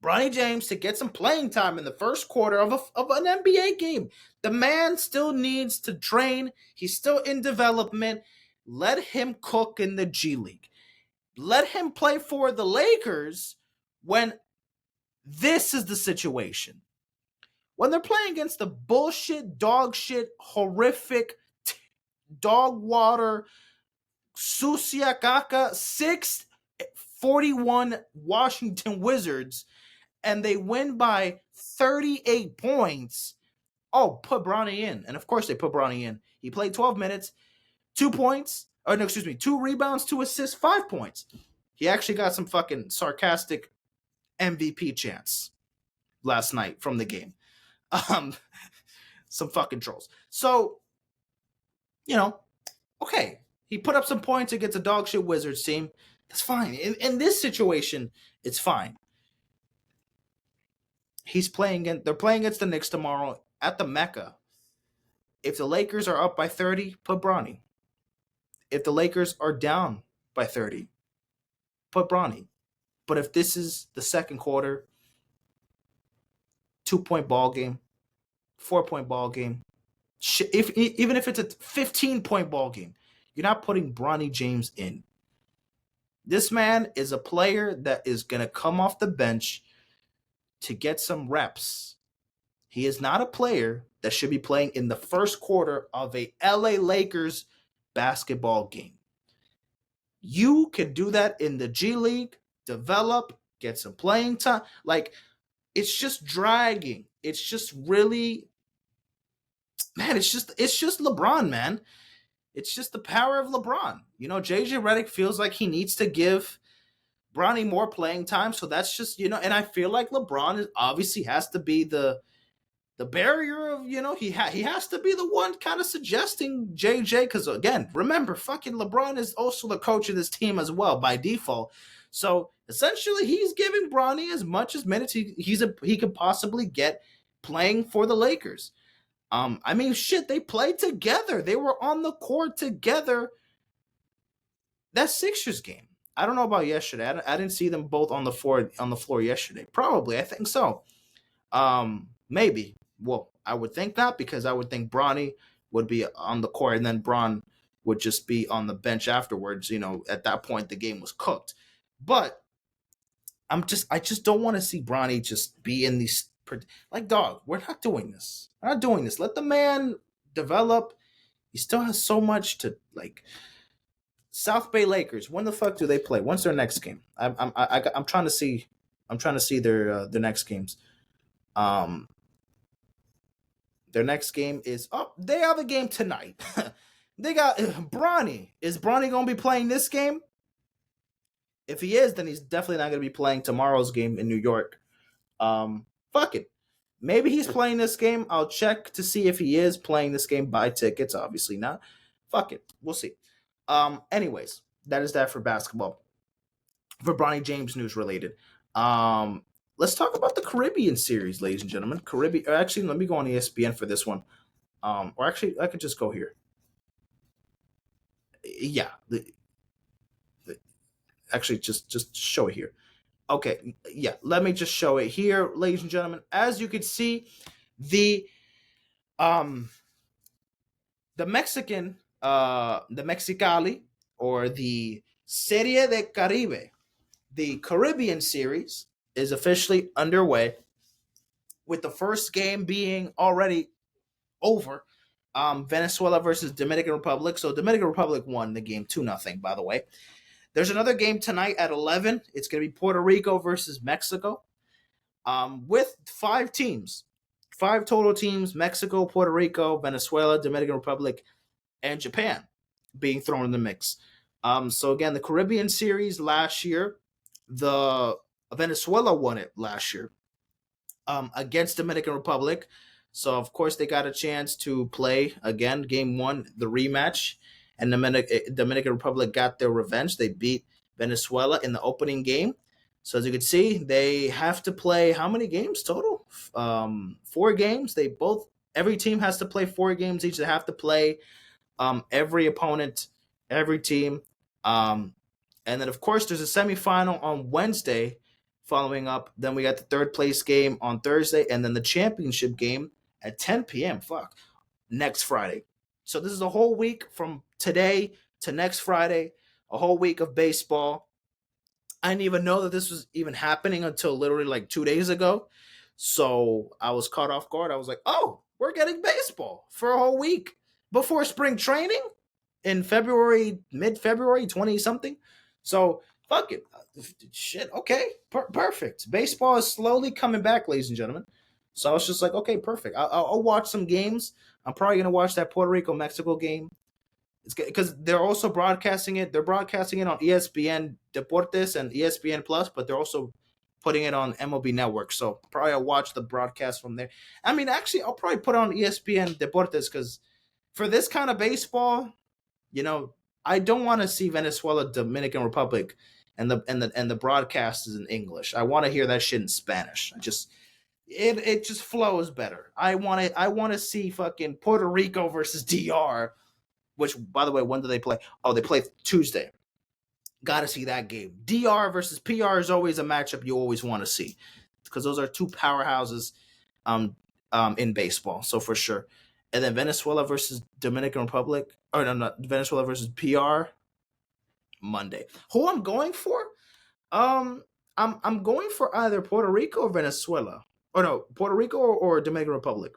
Bronny James to get some playing time in the first quarter of an NBA game. The man still needs to train. He's still in development. Let him cook in the G League. Let him play for the Lakers when this is the situation. When they're playing against the bullshit, dog shit, horrific, dog water, sucia caca, 641 Washington Wizards, and they win by 38 points. Oh, put Bronny in. And of course they put Bronny in. He played 12 minutes, 2 points, 2 rebounds, 2 assists, 5 points. He actually got some fucking sarcastic MVP chants last night from the game. Some fucking trolls. So, okay. He put up some points against a dog shit Wizards team. That's fine. In this situation, it's fine. They're playing against the Knicks tomorrow at the Mecca. If the Lakers are up by 30, put Bronny. If the Lakers are down by 30, put Bronny. But if this is the second quarter, 2-point ball game, 4-point ball game, even if it's a 15-point ball game, you're not putting Bronny James in. This man is a player that is going to come off the bench to get some reps. He is not a player that should be playing in the first quarter of a LA Lakers basketball game. You can do that in the G League, develop, get some playing time. Like, it's just dragging. It's just really, man, it's just LeBron, man. It's just the power of LeBron. JJ Redick feels like he needs to give Bronny more playing time. So that's just, and I feel like LeBron obviously has to be the barrier of, he has to be the one kind of suggesting JJ. Because again, remember, fucking LeBron is also the coach of this team as well by default. So essentially, he's giving Bronny as much as minutes he could possibly get playing for the Lakers. I mean, shit, they played together. They were on the court together. That Sixers game. I don't know about yesterday. I didn't see them both on the floor yesterday. Probably, I think so. Maybe. Well, I would think not, because I would think Bronny would be on the court and then Bron would just be on the bench afterwards. At that point the game was cooked. But I just don't want to see Bronny just be in these. Like, dog, we're not doing this. Let the man develop. He still has so much to, like. South Bay Lakers. When the fuck do they play? When's their next game? I'm trying to see. I'm trying to see their next games. Their next game is they have a game tonight. They got Bronny. Is Bronny gonna be playing this game? If he is, then he's definitely not gonna be playing tomorrow's game in New York. Fuck it. Maybe he's playing this game. I'll check to see if he is playing this game. Buy tickets. Obviously not. Fuck it. We'll see. Anyways, that is that for basketball. For Bronny James news related. Let's talk about the Caribbean series, ladies and gentlemen. Actually, let me go on ESPN for this one. Or actually, I could just go here. Yeah. Actually, just show it here. Okay, yeah, let me just show it here, ladies and gentlemen. As you can see, the Mexican, the Mexicali, or the Serie de Caribe, the Caribbean series, is officially underway, with the first game being already over. Venezuela versus Dominican Republic. So Dominican Republic won the game 2-0, by the way. There's another game tonight at 11. It's going to be Puerto Rico versus Mexico, with 5 teams. 5 total teams: Mexico, Puerto Rico, Venezuela, Dominican Republic, and Japan being thrown in the mix. So again, the Caribbean series last year, the Venezuela won it last year against Dominican Republic. So of course they got a chance to play again, game 1, the rematch. And Dominican Republic got their revenge. They beat Venezuela in the opening game. So as you can see, they have to play how many games total? 4 games. They both Every team has to play 4 games each. They have to play every opponent, every team. And then, of course, there's a semifinal on Wednesday following up. Then we got the third place game on Thursday, and then the championship game at 10 p.m. Fuck, next Friday. So this is a whole week from today to next Friday, a whole week of baseball. I didn't even know that this was even happening until literally like 2 days ago. So I was caught off guard. I was like, oh, we're getting baseball for a whole week before spring training in February, mid February, 20 something. So fuck it. Shit. Okay. Perfect. Baseball is slowly coming back, ladies and gentlemen. So I was just like, okay, perfect. I'll watch some games. I'm probably going to watch that Puerto Rico Mexico game. It's because they're also broadcasting it. They're broadcasting it on ESPN Deportes and ESPN Plus, but they're also putting it on MLB Network. So probably I'll watch the broadcast from there. I mean, actually, I'll probably put on ESPN Deportes because for this kind of baseball, you know, I don't want to see Venezuela, Dominican Republic, and the broadcast is in English. I want to hear that shit in Spanish. It just flows better. I want to see fucking Puerto Rico versus DR, which, by the way, when do they play? Oh, they play Tuesday. Got to see that game. DR versus PR is always a matchup you always want to see because those are two powerhouses in baseball. So for sure. And then Venezuela versus Dominican Republic, or no, not Venezuela versus PR Monday. Who I'm going for? I'm going for either Puerto Rico or Venezuela. Or no, Puerto Rico or Dominican Republic.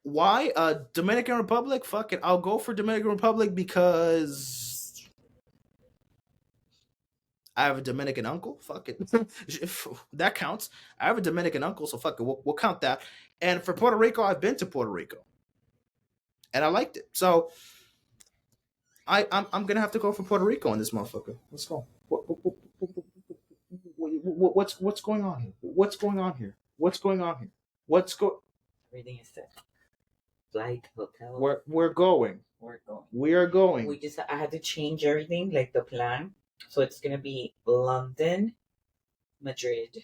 Why? Dominican Republic? Fuck it. I'll go for Dominican Republic because I have a Dominican uncle. Fuck it. That counts. I have a Dominican uncle, so fuck it. We'll count that. And for Puerto Rico, I've been to Puerto Rico. And I liked it. So I'm gonna have to go for Puerto Rico in this motherfucker. Let's go. What's going on here? What's going on here? What's going on here? Everything is set. Flight, hotel. We're going. We're going. We are going. I had to change everything, like the plan. So it's gonna be London, Madrid,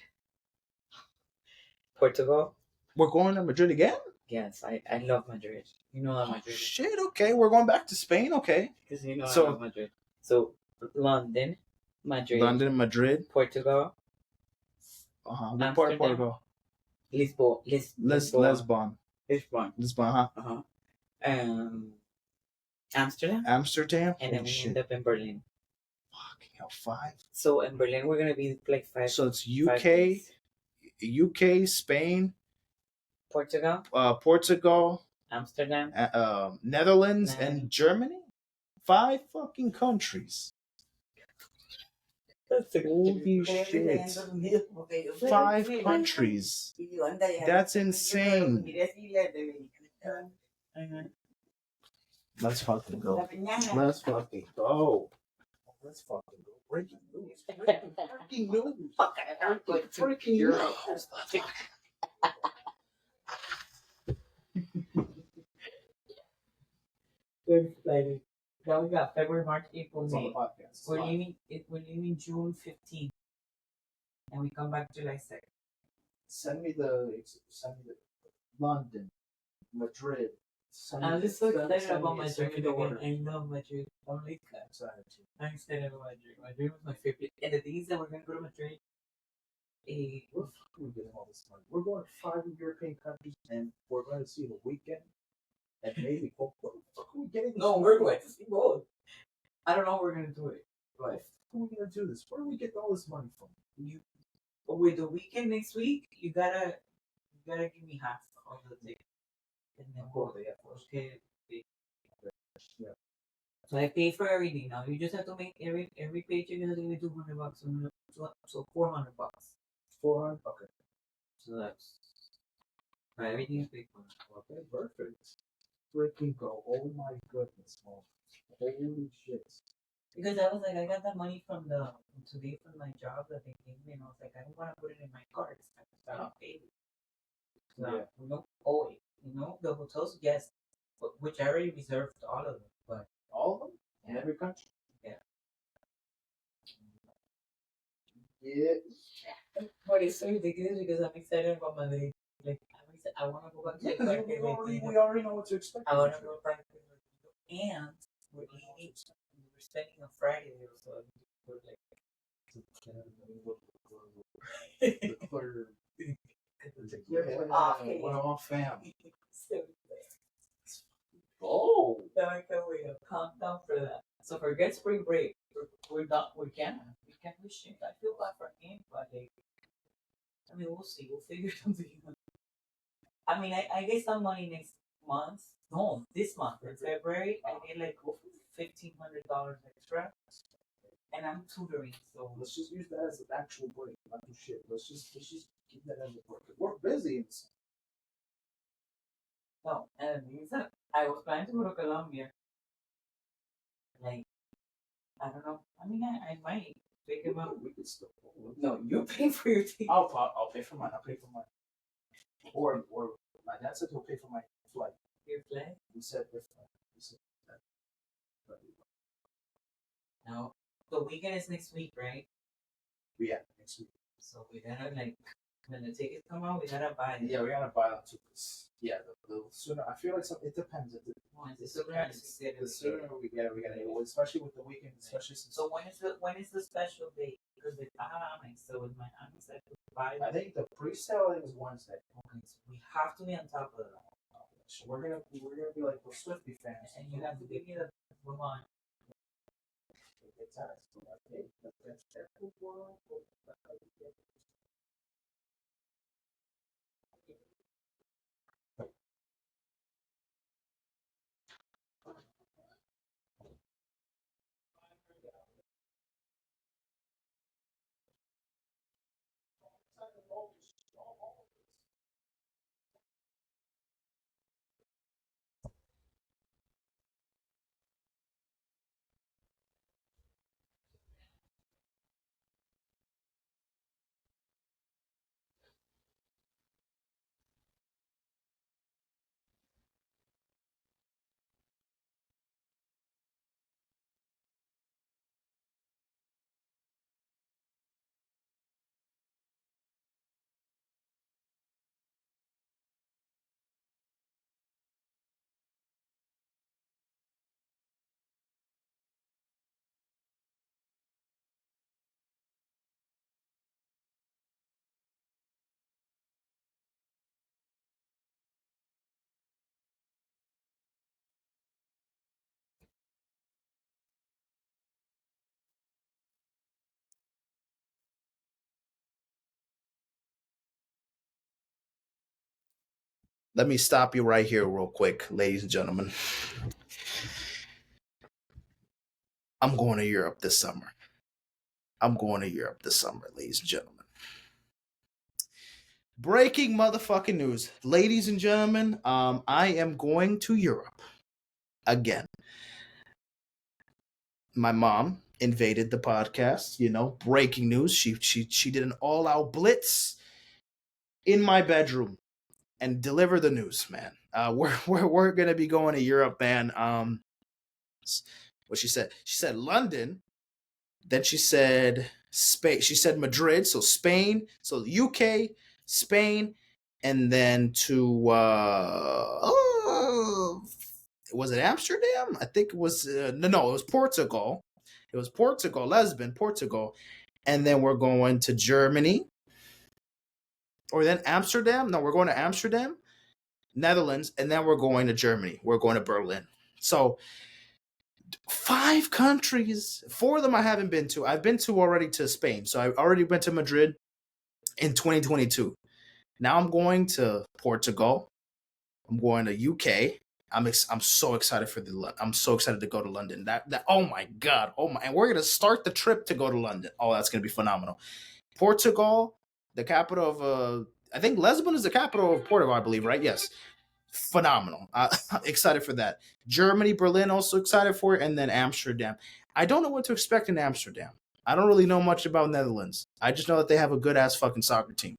Portugal. We're going to Madrid again? Yes, I love Madrid. You know that Madrid. Shit, okay. We're going back to Spain, okay. Because I love Madrid. So London, Madrid, Portugal. What part of Portugal? Lisbon. Lisbon, Amsterdam. And then we end up in Berlin. Fucking hell, 5. So in Berlin, we're going to be like 5. So it's UK, Spain, Portugal, Amsterdam, Netherlands, and Germany. 5 fucking countries. Holy shit. 5 countries. That's insane. Let's fucking go. Let's fucking go. Breaking news. Breaking news. Freaking news. Good excited. Now we got February, March, April, May. We're leaving June 15th. And we come back July 2nd. Send me the London, Madrid. I'm just so excited about Madrid again. I love Madrid. I'm excited about Madrid. Madrid was my favorite. And the thing is that we're going to go to Madrid. Where are we getting all this money? We're going to 5 European countries and we're going to see the Weeknd. And maybe, what the fuck are we getting? No, we're going to see both. I don't know how we're going to do it. But how are we going to do this? Where do we get all this money from? But with the Weeknd next week, you gotta give me half of the ticket. And then okay. Yeah. So I pay for everything now. You just have to make every paycheck has to be $200. So $400. 400. Okay. So that's everything is paid for. Okay, perfect. Freaking go! Oh my goodness, man! Holy shit! Because I was like, I got that money from today from my job that they gave me, and I was like, I don't want to put it in my card. I don't pay it. So yeah. We don't owe it. The hotels, yes, which I already reserved all of them. But all of them? In every country? Yeah. Yeah. But it's so ridiculous because I'm excited about Madrid. Like I want to go back to Yeah, the park. we already know what to expect. I want to go back to the and we're spending a Friday there, so we're like. We're all fam. Oh, then I can't wait. Calm down for that. So forget spring break. We're not. We can't wish it. I feel bad for him, but like, I mean, we'll see. We'll figure something out. I mean, I get some money next month. No, this month in February, I get like $1,500 extra, and I'm tutoring. So let's just use that as an actual break, not do shit. Let's just keep that as a break. We're busy. no, and I was planning to go to Colombia. Like, I don't know. I mean, I might pick him up. We could still. No, you pay for your ticket. I'll pay for mine. Or my dad said he'll pay for my flight. Your flight? He said if. He said that. No, the weekend is next week, right? Yeah, next week. So we gotta like when the tickets come out, we gotta buy them. Yeah, we gotta buy them too. Yeah, the sooner. I feel like it depends. The sooner we get it, we gotta get it. Especially with the weekend, especially since. So when is the special date? Because with Akademiks, so with my Akademiks, I could buy. I think the pre-sale is Wednesday. Okay, so we have to be on top of that. So we're gonna be like the Swiftie fans, and you have to give me the one. Let me stop you right here, real quick, ladies and gentlemen. I'm going to Europe this summer. Ladies and gentlemen. Breaking motherfucking news. Ladies and gentlemen, I am going to Europe again. My mom invaded the podcast, breaking news. She did an all-out blitz in my bedroom and deliver the news, man. We're gonna be going to Europe, man. What she said? She said London. Then she said Spain. She said Madrid. So Spain. So UK, Spain, and then to was it Amsterdam? I think it was no, it was Portugal. It was Portugal, Lisbon, Portugal, and then we're going to Germany. Or then Amsterdam? No, we're going to Amsterdam, Netherlands, and then we're going to Germany. We're going to Berlin. So 5 countries. 4 of them I haven't been to. I've been already to Spain. So I've already been to Madrid in 2022. Now I'm going to Portugal. I'm going to UK. I'm so excited I'm so excited to go to London. That oh my god. Oh my, and we're going to start the trip to go to London. Oh, that's going to be phenomenal. Portugal, the capital of I think Lisbon is the capital of Portugal, I believe, right? Yes. Phenomenal. Excited for that. Germany, Berlin, also excited for it, and then Amsterdam. I don't know what to expect in Amsterdam. I don't really know much about Netherlands. I just know that they have a good ass fucking soccer team.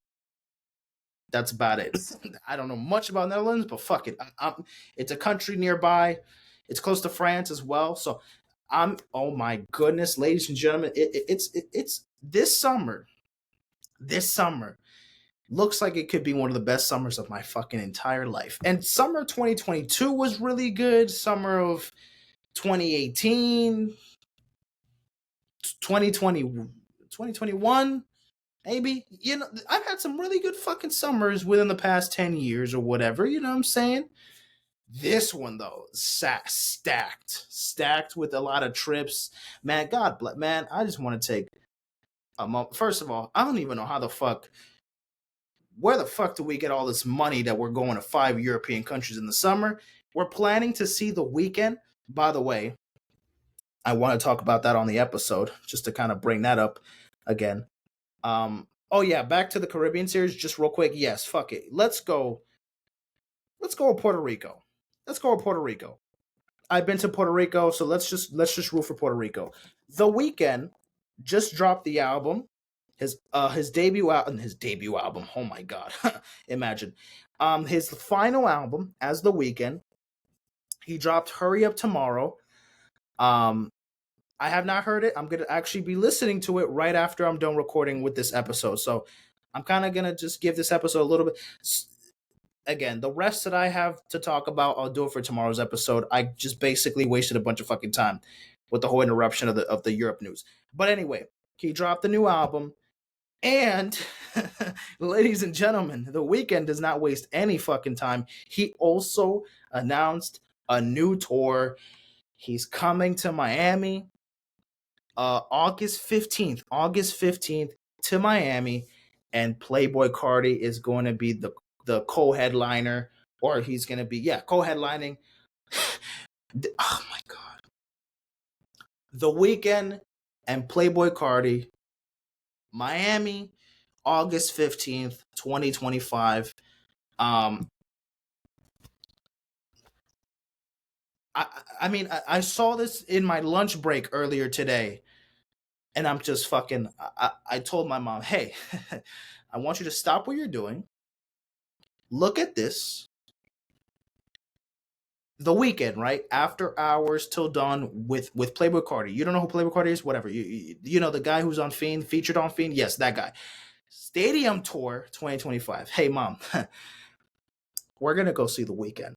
That's about it. I don't know much about Netherlands, but fuck it. It's a country nearby. It's close to France as well. So oh my goodness, ladies and gentlemen, it's this summer. looks like it could be one of the best summers of my fucking entire life. And summer 2022 was really good. Summer of 2018, 2020, 2021, maybe. You know, I've had some really good fucking summers within the past 10 years or whatever. You know what I'm saying? This one though, stacked with a lot of trips. Man, God bless. Man, I just want to take a moment. First of all, I don't even know how the fuck. Where the fuck do we get all this money that we're going to 5 European countries in the summer? We're planning to see The Weeknd. By the way, I want to talk about that on the episode, just to kind of bring that up again. Oh yeah, back to the Caribbean series, just real quick. Yes, fuck it. Let's go to Puerto Rico. Let's go to Puerto Rico. I've been to Puerto Rico, so let's just root for Puerto Rico. The Weeknd just dropped the album, his debut album. Oh my god, imagine, his final album as The Weeknd. He dropped "Hurry Up Tomorrow." I have not heard it. I'm gonna actually be listening to it right after I'm done recording with this episode. So I'm kind of gonna just give this episode a little bit. Again, the rest that I have to talk about, I'll do it for tomorrow's episode. I just basically wasted a bunch of fucking time with the whole interruption of the Europe news. But anyway, he dropped the new album, and ladies and gentlemen, The Weeknd does not waste any fucking time. He also announced a new tour. He's coming to Miami, August 15th to Miami, and Playboi Carti is going to be the co-headliner, or he's going to be, co-headlining. Oh my God. The Weeknd and Playboi Carti, Miami, August 15th, 2025. I mean, I saw this in my lunch break earlier today, and I'm just fucking, I told my mom, hey, I want you to stop what you're doing. Look at this. The Weeknd, right? After Hours Till Dawn with Playboi Carti. You don't know who Playboi Carti is? Whatever. You know the guy who's on Fiend, featured on Fiend? Yes, that guy. Stadium Tour 2025. Hey, Mom, we're going to go see The Weeknd.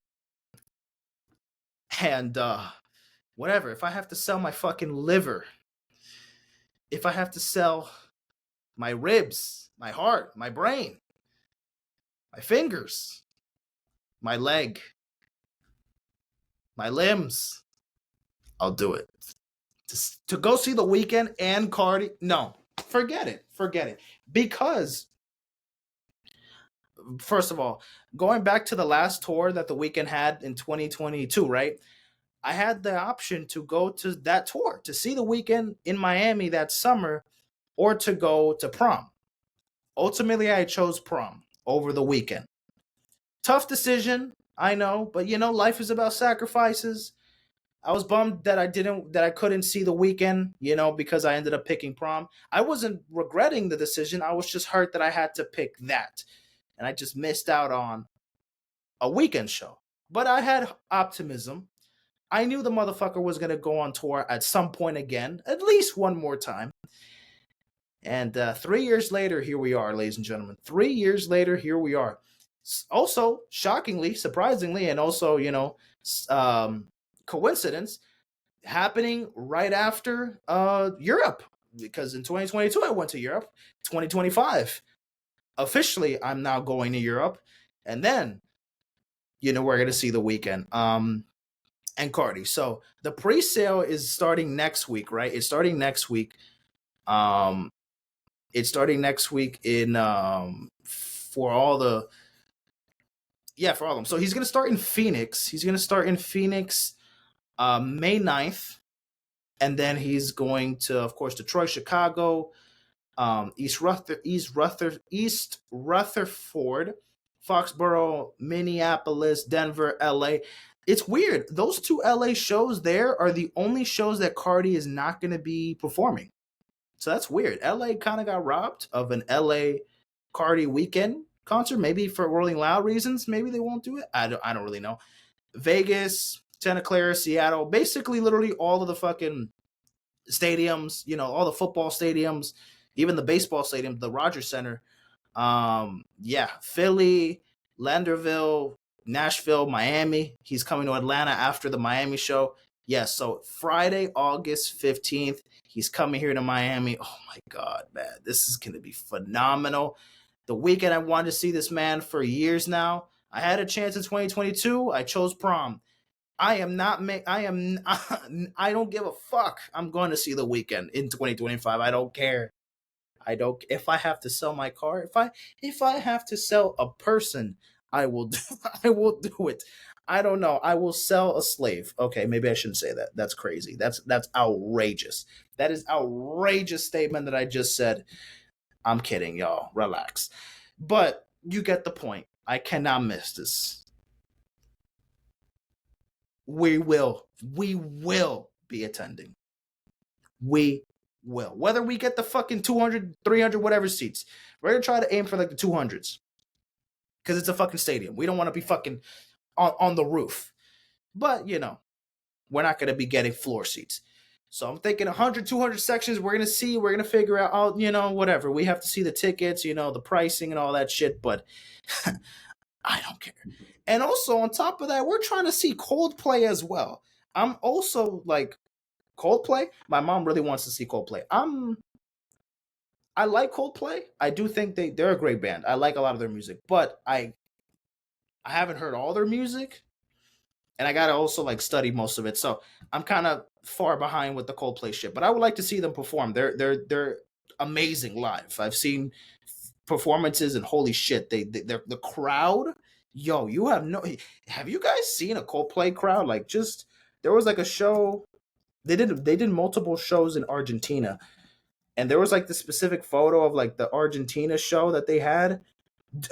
And whatever. If I have to sell my fucking liver, if I have to sell my ribs, my heart, my brain, my fingers, my leg, my limbs, I'll do it. To go see The Weeknd and Cardi, no, forget it. Because, first of all, going back to the last tour that The Weeknd had in 2022, right? I had the option to go to that tour, to see The Weeknd in Miami that summer, or to go to prom. Ultimately, I chose prom over The Weeknd. Tough decision, I know, but life is about sacrifices. I was bummed that I couldn't see The Weeknd, because I ended up picking prom. I wasn't regretting the decision. I was just hurt that I had to pick that. And I just missed out on a Weeknd show. But I had optimism. I knew the motherfucker was going to go on tour at some point again, at least one more time. And 3 years later, here we are, ladies and gentlemen. 3 years later, here we are. Also, shockingly, surprisingly, and also, coincidence, happening right after Europe. Because in 2022, I went to Europe. 2025, officially, I'm now going to Europe. And then, we're going to see The Weeknd. And Cardi. So the pre-sale is starting next week, right? It's starting next week. It's starting next week in for all them. So he's gonna start in Phoenix. May 9th. And then he's going to, of course, Detroit, Chicago, East Rutherford, Foxborough, Minneapolis, Denver, LA. It's weird. Those two LA shows there are the only shows that Cardi is not going to be performing. So that's weird. LA kind of got robbed of an LA Cardi Weeknd concert. Maybe for Rolling Loud reasons. Maybe they won't do it. I don't really know. Vegas, Santa Clara, Seattle. Basically, literally all of the fucking stadiums. All the football stadiums. Even the baseball stadium, the Rogers Center. Yeah, Philly, Landerville, Nashville, Miami. He's coming to Atlanta after the Miami show. Yes, so Friday, August 15th, he's coming here to Miami. Oh my God, man. This is going to be phenomenal. The Weeknd, I wanted to see this man for years now. I had a chance in 2022. I chose prom. I am not I am I don't give a fuck. I'm going to see the Weeknd in 2025. I don't care. I don't if I have to sell my car, if I have to sell a person, I will do I will do it. I don't know. I will sell a slave. Okay, maybe I shouldn't say that. That's crazy. That's outrageous. That is outrageous statement that I just said. I'm kidding, y'all. Relax. But you get the point. I cannot miss this. We will be attending. We will. Whether we get the fucking 200, 300, whatever seats, we're going to try to aim for like the 200s. Because it's a fucking stadium. We don't want to be fucking on the roof. But, we're not going to be getting floor seats. So I'm thinking 100, 200 sections. We're going to see. We're going to figure out, whatever. We have to see the tickets, the pricing and all that shit. But I don't care. And also, on top of that, we're trying to see Coldplay as well. I'm also like, Coldplay? My mom really wants to see Coldplay. I like Coldplay. I do think they're a great band. I like a lot of their music. But I haven't heard all their music. And I gotta also like study most of it. So I'm kind of far behind with the Coldplay shit. But I would like to see them perform. They're amazing live. I've seen performances and holy shit, they're the crowd. Yo, have you guys seen a Coldplay crowd? Like just there was like a show. They did multiple shows in Argentina. And there was like the specific photo of like the Argentina show that they had. Look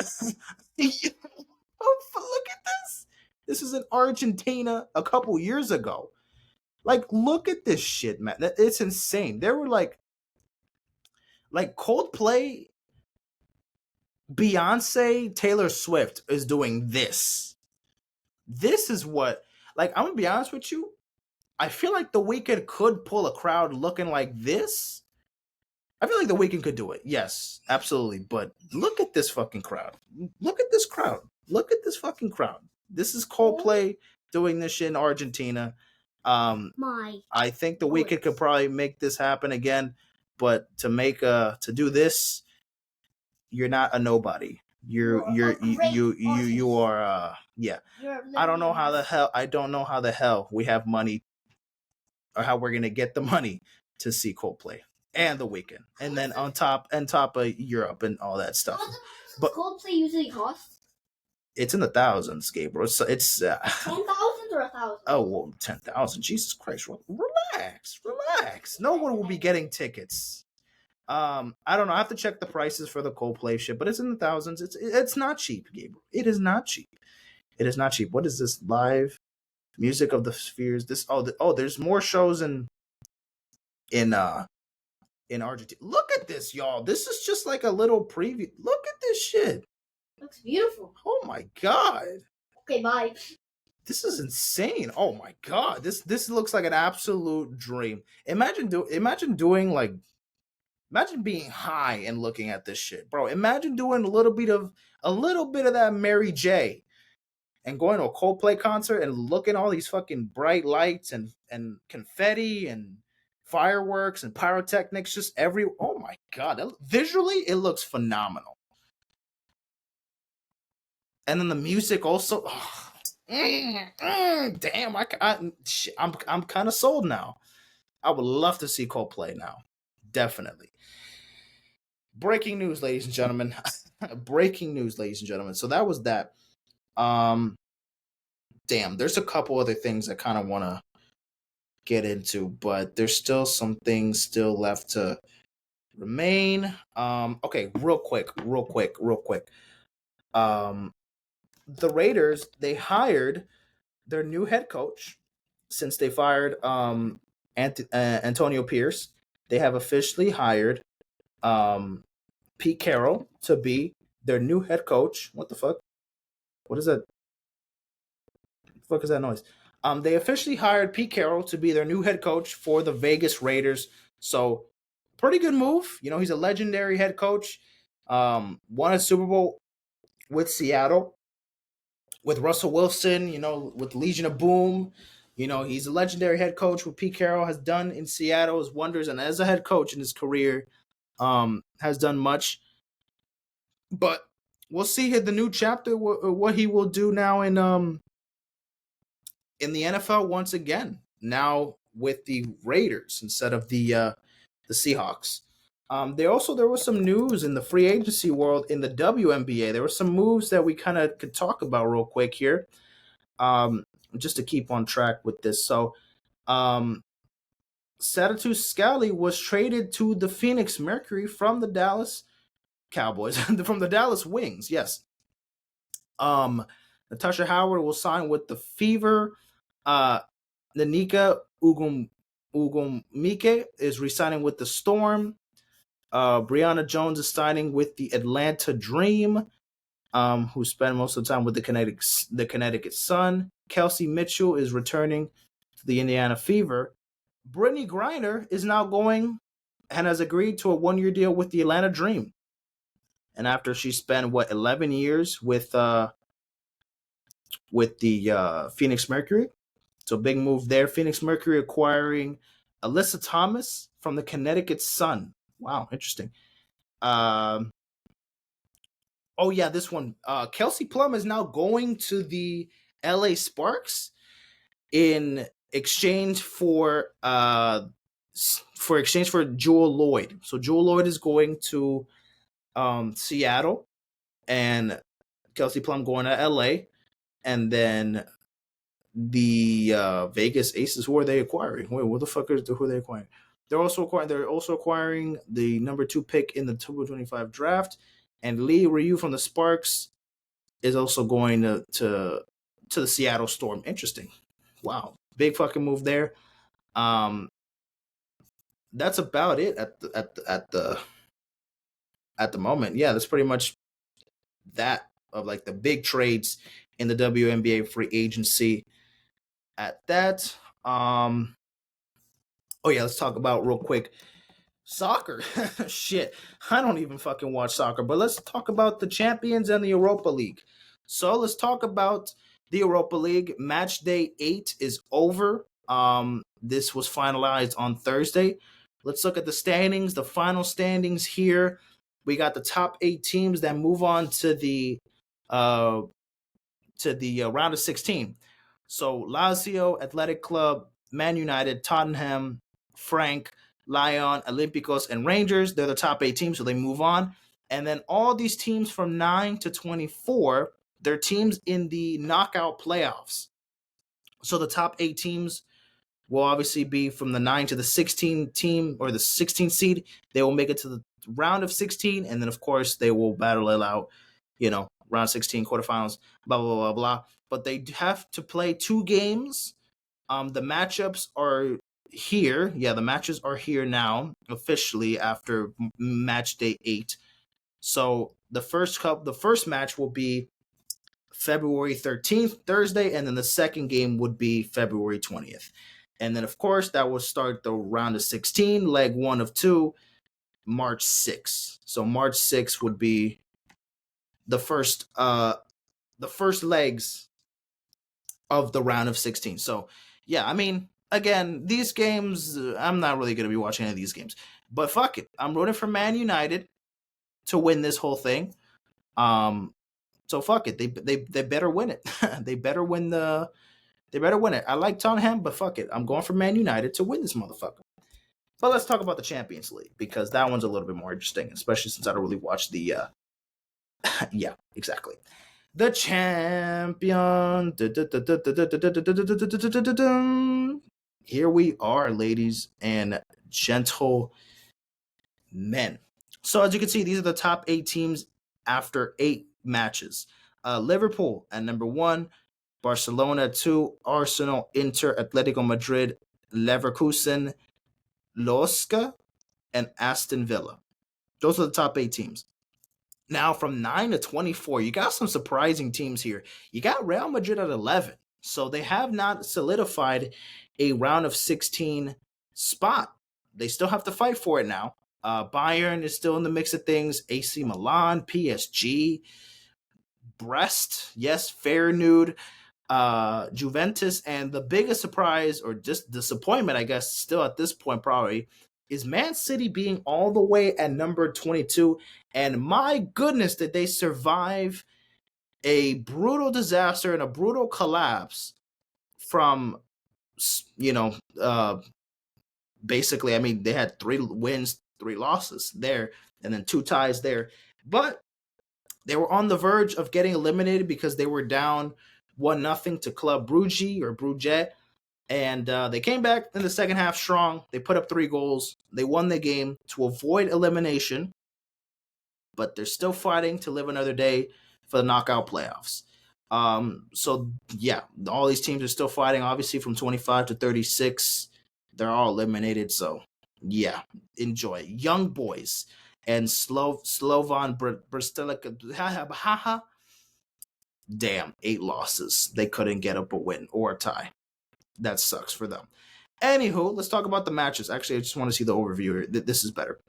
at this. This is in Argentina a couple years ago. Like, look at this shit, man. It's insane. They were like Coldplay, Beyonce, Taylor Swift is doing this. This is what, like, I'm gonna be honest with you. I feel like The Weeknd could pull a crowd looking like this. I feel like The Weeknd could do it. Yes, absolutely. But look at this fucking crowd. Look at this crowd. Look at this fucking crowd. This is Coldplay doing this shit in Argentina. I think The Weeknd could probably make this happen again, but to do this, you're not a nobody. You are yeah. I don't know how the hell we have money or how we're gonna get the money to see Coldplay and The Weeknd, and then on top of Europe and all that stuff. But Coldplay usually costs? It's in the thousands, Gabriel. It's 10,000 or 1,000? Oh, well, 10,000. Jesus Christ! Relax. No one will be getting tickets. I don't know. I have to check the prices for the Coldplay shit, but it's in the thousands. It's not cheap, Gabriel. It is not cheap. It is not cheap. What is this live music of the spheres? There's more shows in Argentina. Look at this, y'all. This is just like a little preview. Look at this shit. Looks beautiful. Oh my God. Okay, bye. This is insane. Oh my God. This looks like an absolute dream. Imagine being high and looking at this shit. Bro, imagine doing a little bit of that Mary J. and going to a Coldplay concert and looking at all these fucking bright lights and confetti and fireworks and pyrotechnics oh my God. Visually, it looks phenomenal. And then the music also, damn, I'm kind of sold now. I would love to see Coldplay now, definitely. Breaking news, ladies and gentlemen. So that was that. Damn, there's a couple other things I kind of want to get into, but there's still some things still left to remain. Okay, real quick. The Raiders, they hired their new head coach since they fired Antonio Pierce. They have officially hired Pete Carroll to be their new head coach. What the fuck? What is that? What the fuck is that noise? They officially hired Pete Carroll to be their new head coach for the Vegas Raiders. So, pretty good move. He's a legendary head coach. Won a Super Bowl with Seattle, with Russell Wilson, with Legion of Boom. He's a legendary head coach. What Pete Carroll has done in Seattle is wonders, and as a head coach in his career, has done much. But we'll see the new chapter, what he will do now in the NFL once again. Now with the Raiders instead of the Seahawks. There was some news in the free agency world in the WNBA. There were some moves that we kind of could talk about real quick here, just to keep on track with this. So, Sadatu Scally was traded to the Phoenix Mercury from the Dallas Cowboys, from the Dallas Wings. Yes. Natasha Howard will sign with the Fever. Nanika Ugumike is resigning with the Storm. Brianna Jones is signing with the Atlanta Dream, who spent most of the time with the Connecticut Sun. Kelsey Mitchell is returning to the Indiana Fever. Brittany Griner is now going and has agreed to a 1-year deal with the Atlanta Dream. And after she spent 11 years with the Phoenix Mercury, so big move there. Phoenix Mercury acquiring Alyssa Thomas from the Connecticut Sun. Wow, interesting. Oh yeah, this one. Kelsey Plum is now going to the LA Sparks in exchange for Jewel Lloyd. So Jewel Lloyd is going to Seattle, and Kelsey Plum going to LA, and then the Vegas Aces. Who are they acquiring? Wait, what the fuck who are they acquiring? They're also acquiring the number 2 pick in the 2025 draft, and Lee Ryu from the Sparks is also going to the Seattle Storm. Interesting. Wow, big fucking move there. That's about it at the moment. Yeah, that's pretty much that of like the big trades in the WNBA free agency. At that, oh yeah, let's talk about real quick soccer. Shit, I don't even fucking watch soccer, but let's talk about the champions and the Europa League. So let's talk about the Europa League. Match day 8 is over. This was finalized on Thursday. Let's look at the standings, the final standings here. We got the top 8 teams that move on to the round of 16. So Lazio, Athletic Club, Man United, Tottenham, Frank, Lyon, Olympiacos, and Rangers. They're the top 8 teams, so they move on. And then all these teams from 9 to 24, they're teams in the knockout playoffs. So the top 8 teams will obviously be from the 9 to the 16 team, or the 16 seed. They will make it to the round of 16, and then, of course, they will battle it out, round 16, quarterfinals, blah, blah, blah, blah. But they have to play 2 games. The matchups are here. Yeah, the matches are here now, officially, after match day 8. So the first match will be February 13th, Thursday, and then the second game would be February 20th. And then, of course, that will start the round of 16, leg 1 of 2, March 6th. So March 6th would be the first legs of the round of 16. So, yeah, I mean, again, these games, I'm not really going to be watching any of these games. But fuck it. I'm rooting for Man United to win this whole thing. So fuck it. They better win it. They better win it. I like Tottenham, but fuck it. I'm going for Man United to win this motherfucker. But let's talk about the Champions League, because that one's a little bit more interesting, especially since I don't really watch the yeah, exactly. The champion. Here we are, ladies and gentlemen. So as you can see, these are the top 8 teams after 8 matches. Liverpool at number 1, Barcelona at 2, Arsenal, Inter, Atletico Madrid, Leverkusen, Losca, and Aston Villa. Those are the top 8 teams. Now, from 9 to 24, you got some surprising teams here. You got Real Madrid at 11. So they have not solidified a round of 16 spot. They still have to fight for it now. Bayern is still in the mix of things. AC Milan, PSG, Brest, yes, Feyenoord, Juventus, and the biggest surprise or just disappointment, I guess, still at this point probably, is Man City being all the way at number 22. And my goodness, did they survive a brutal disaster and a brutal collapse from, you know, basically, I mean, they had 3 wins, 3 losses there, and then 2 ties there. But they were on the verge of getting eliminated because they were down 1-0 to Club Brugge or Bruges. And they came back in the second half strong. They put up 3 goals. They won the game to avoid elimination, but they're still fighting to live another day for the knockout playoffs. So yeah, all these teams are still fighting. Obviously, from 25 to 36, they're all eliminated. So yeah, enjoy. Young boys and Slovan Bratislava. Damn, 8 losses. They couldn't get up a win or a tie. That sucks for them. Anywho, let's talk about the matches. Actually, I just want to see the overview here. This is better.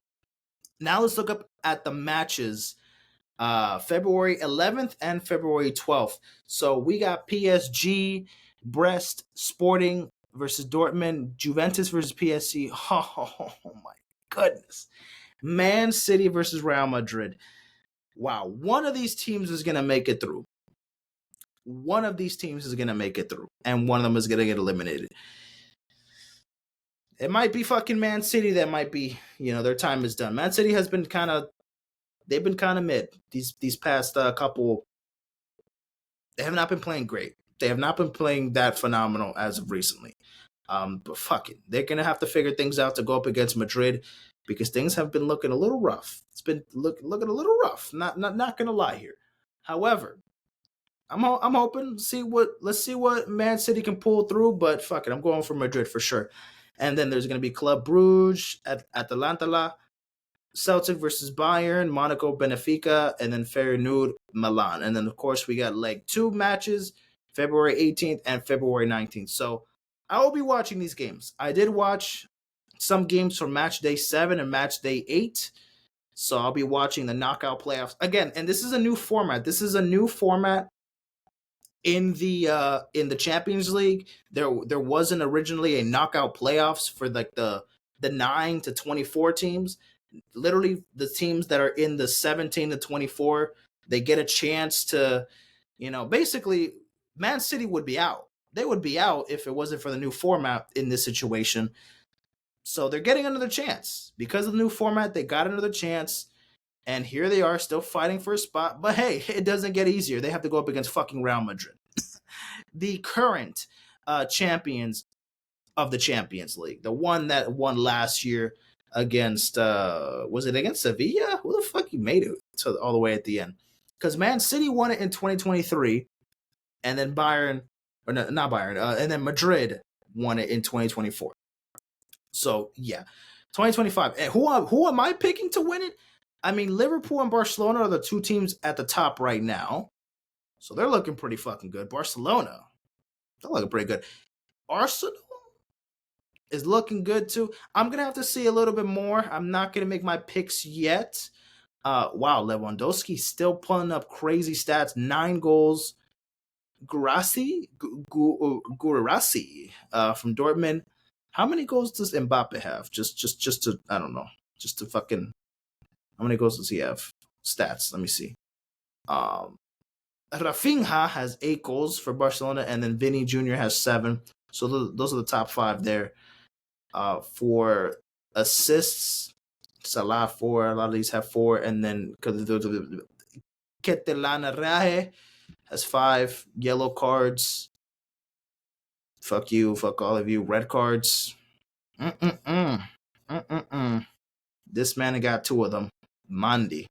Now let's look up at the matches. February 11th and February 12th. So we got PSG, Brest, Sporting versus Dortmund, Juventus versus PSG. Oh my goodness. Man City versus Real Madrid. Wow. One of these teams is going to make it through. One of these teams is going to make it through. And one of them is going to get eliminated. It might be fucking Man City that might be, their time is done. Man City has been they've been kind of mid these past couple. They have not been playing great. They have not been playing that phenomenal as of recently. But fuck it, they're gonna have to figure things out to go up against Madrid because things have been looking a little rough. It's been looking a little rough. Not gonna lie here. However, I'm hoping let's see what Man City can pull through. But fuck it, I'm going for Madrid for sure. And then there's gonna be Club Brugge at Atalanta. Celtic versus Bayern, Monaco, Benfica, and then Feyenoord, Milan. And then, of course, we got leg 2 matches, February 18th and February 19th. So I will be watching these games. I did watch some games from match day 7 and match day 8. So I'll be watching the knockout playoffs. Again, and this is a new format. This is a new format in the Champions League. There wasn't originally a knockout playoffs for like the 9 to 24 teams. Literally the teams that are in the 17 to 24, they get a chance to, basically Man City would be out. They would be out if it wasn't for the new format in this situation. So they're getting another chance. Because of the new format, they got another chance. And here they are still fighting for a spot. But hey, it doesn't get easier. They have to go up against fucking Real Madrid. The current champions of the Champions League. The one that won last year against was it against Sevilla? Who the fuck made it to all the way at the end? Because Man City won it in 2023, and then Bayern, or no, not Bayern, and then Madrid won it in 2024. So yeah, 2025. And who am I picking to win it? I mean, Liverpool and Barcelona are the 2 teams at the top right now, so they're looking pretty fucking good. Barcelona, they're looking pretty good. Arsenal is looking good too. I'm gonna have to see a little bit more. I'm not gonna make my picks yet. Wow, Lewandowski still pulling up crazy stats. 9 goals. Gurasi from Dortmund. How many goals does Mbappe have? Just to, I don't know. Just to fucking, how many goals does he have? Stats. Let me see. Rafinha has 8 goals for Barcelona, and then Vinny Jr. has 7. So those are the top 5 there. For assists, Salah 4. A lot of these have 4, and then Ketelana Rahe has 5. Yellow cards. Fuck you. Fuck all of you. Red cards. This man got 2 of them. Mandi.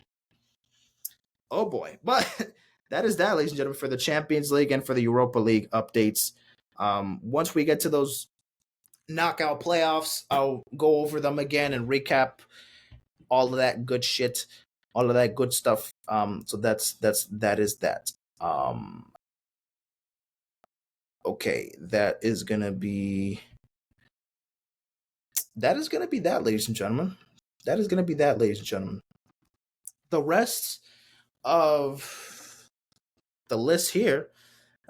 Oh boy. But that is that, ladies and gentlemen, for the Champions League and for the Europa League updates. Once we get to those knockout playoffs, I'll go over them again and recap all of that good shit, all of that good stuff. So that is that. Okay, that is gonna be that, ladies and gentlemen. that is going to be that, ladies and gentlemen. The rest of the list here,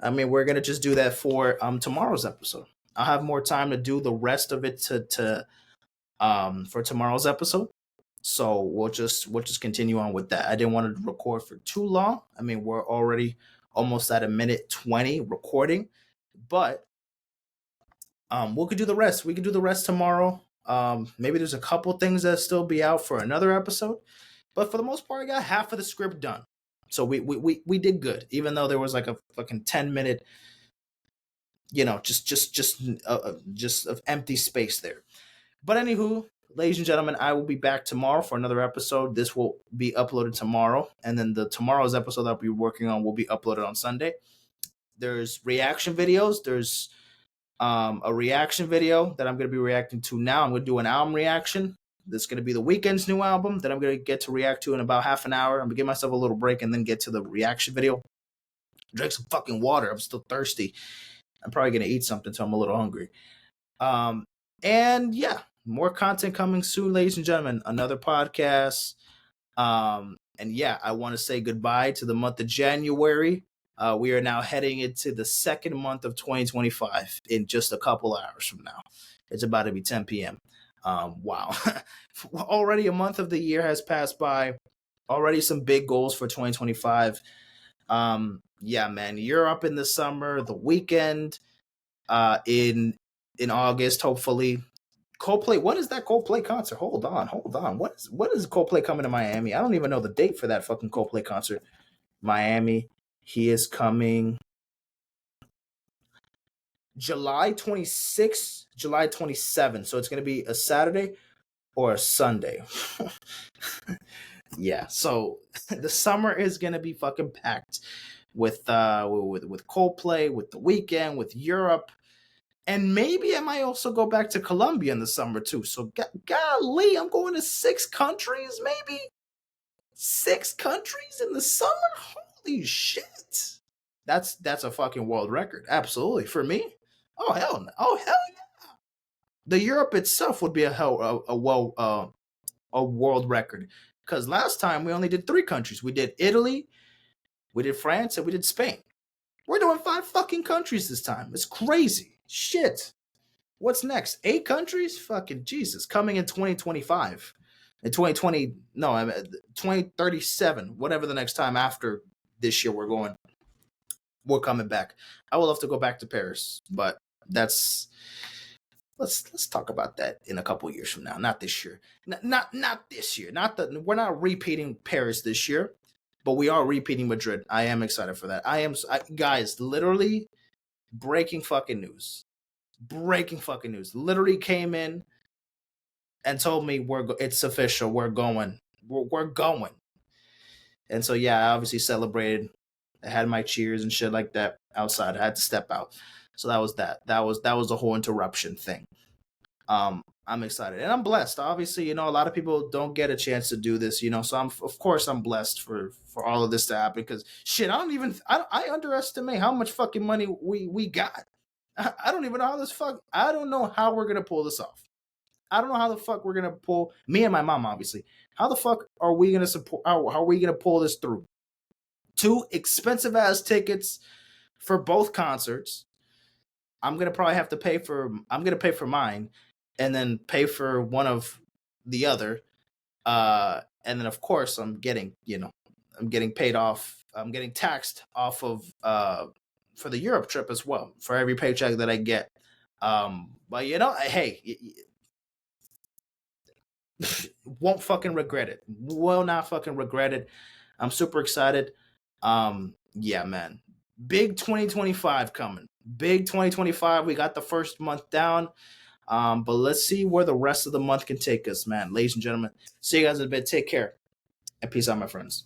I mean, we're going to just do that for tomorrow's episode. I'll have more time to do the rest of it to for tomorrow's episode. So we'll just continue on with that. I didn't want to record for too long. I mean, we're already almost at a minute 20 recording, but we could do the rest. We could do the rest tomorrow. Maybe there's a couple things that still be out for another episode, but for the most part, I got half of the script done. So we did good, even though there was like a fucking 10-minute, just of empty space there. But anywho, ladies and gentlemen, I will be back tomorrow for another episode. This will be uploaded tomorrow, and then the tomorrow's episode that I'll be working on will be uploaded on Sunday. There's reaction videos. There's a reaction video that I'm going to be reacting to now. I'm going to do an album reaction. That's going to be the Weeknd's new album that I'm going to get to react to in about half an hour. I'm going to give myself a little break and then get to the reaction video. Drink some fucking water. I'm still thirsty. I'm probably going to eat something, so I'm a little hungry. And yeah, more content coming soon, ladies and gentlemen. Another podcast. And yeah, I want to say goodbye to the month of January. We are now heading into the second month of 2025 in just a couple hours from now. It's about to be 10 p.m. Wow. Already a month of the year has passed by. Already some big goals for 2025. Yeah, man. Europe in the summer, the Weeknd in August, hopefully. Coldplay. When is that Coldplay concert? Hold on. When is Coldplay coming to Miami? I don't even know the date for that fucking Coldplay concert. Miami. He is coming July 26th, July 27th. So it's going to be a Saturday or a Sunday. Yeah. So the summer is going to be fucking packed with Coldplay, with the Weeknd, with Europe. And maybe I might also go back to Colombia in the summer too. So golly, I'm going to 6 countries, maybe 6 countries in the summer. Holy shit! That's a fucking world record, absolutely for me. Oh hell yeah! The Europe itself would be a world record, because last time we only did 3 countries. We did Italy, we did France, and we did Spain. We're doing 5 fucking countries this time. It's crazy. Shit. What's next? 8 countries? Fucking Jesus. Coming in 2025. In 2020, no, 2037. Whatever the next time after this year we're coming back. I would love to go back to Paris, but let's talk about that in a couple years from now. Not this year. Not this year. We're not repeating Paris this year, but we are repeating Madrid. I am excited for that. Guys, literally breaking fucking news. Literally came in and told me it's official. We're going. We're going. And so yeah, I obviously celebrated. I had my cheers and shit like that outside. I had to step out. So that was that. That was the whole interruption thing. I'm excited and I'm blessed. Obviously, a lot of people don't get a chance to do this, so I'm blessed for all of this to happen, because shit, I underestimate how much fucking money we got. I don't even know I don't know how we're going to pull this off. I don't know how the fuck we're going to pull, me and my mom, obviously. How the fuck are we going to support, how are we going to pull this through? 2 expensive ass tickets for both concerts. I'm going to pay for mine, and then pay for one of the other. And then of course I'm getting paid off. I'm getting taxed off of, for the Europe trip as well, for every paycheck that I get. But hey, won't fucking regret it. Will not fucking regret it. I'm super excited. Yeah, man. Big 2025 coming. Big 2025. We got the first month down. But let's see where the rest of the month can take us, man. Ladies and gentlemen, see you guys in a bit. Take care. And peace out, my friends.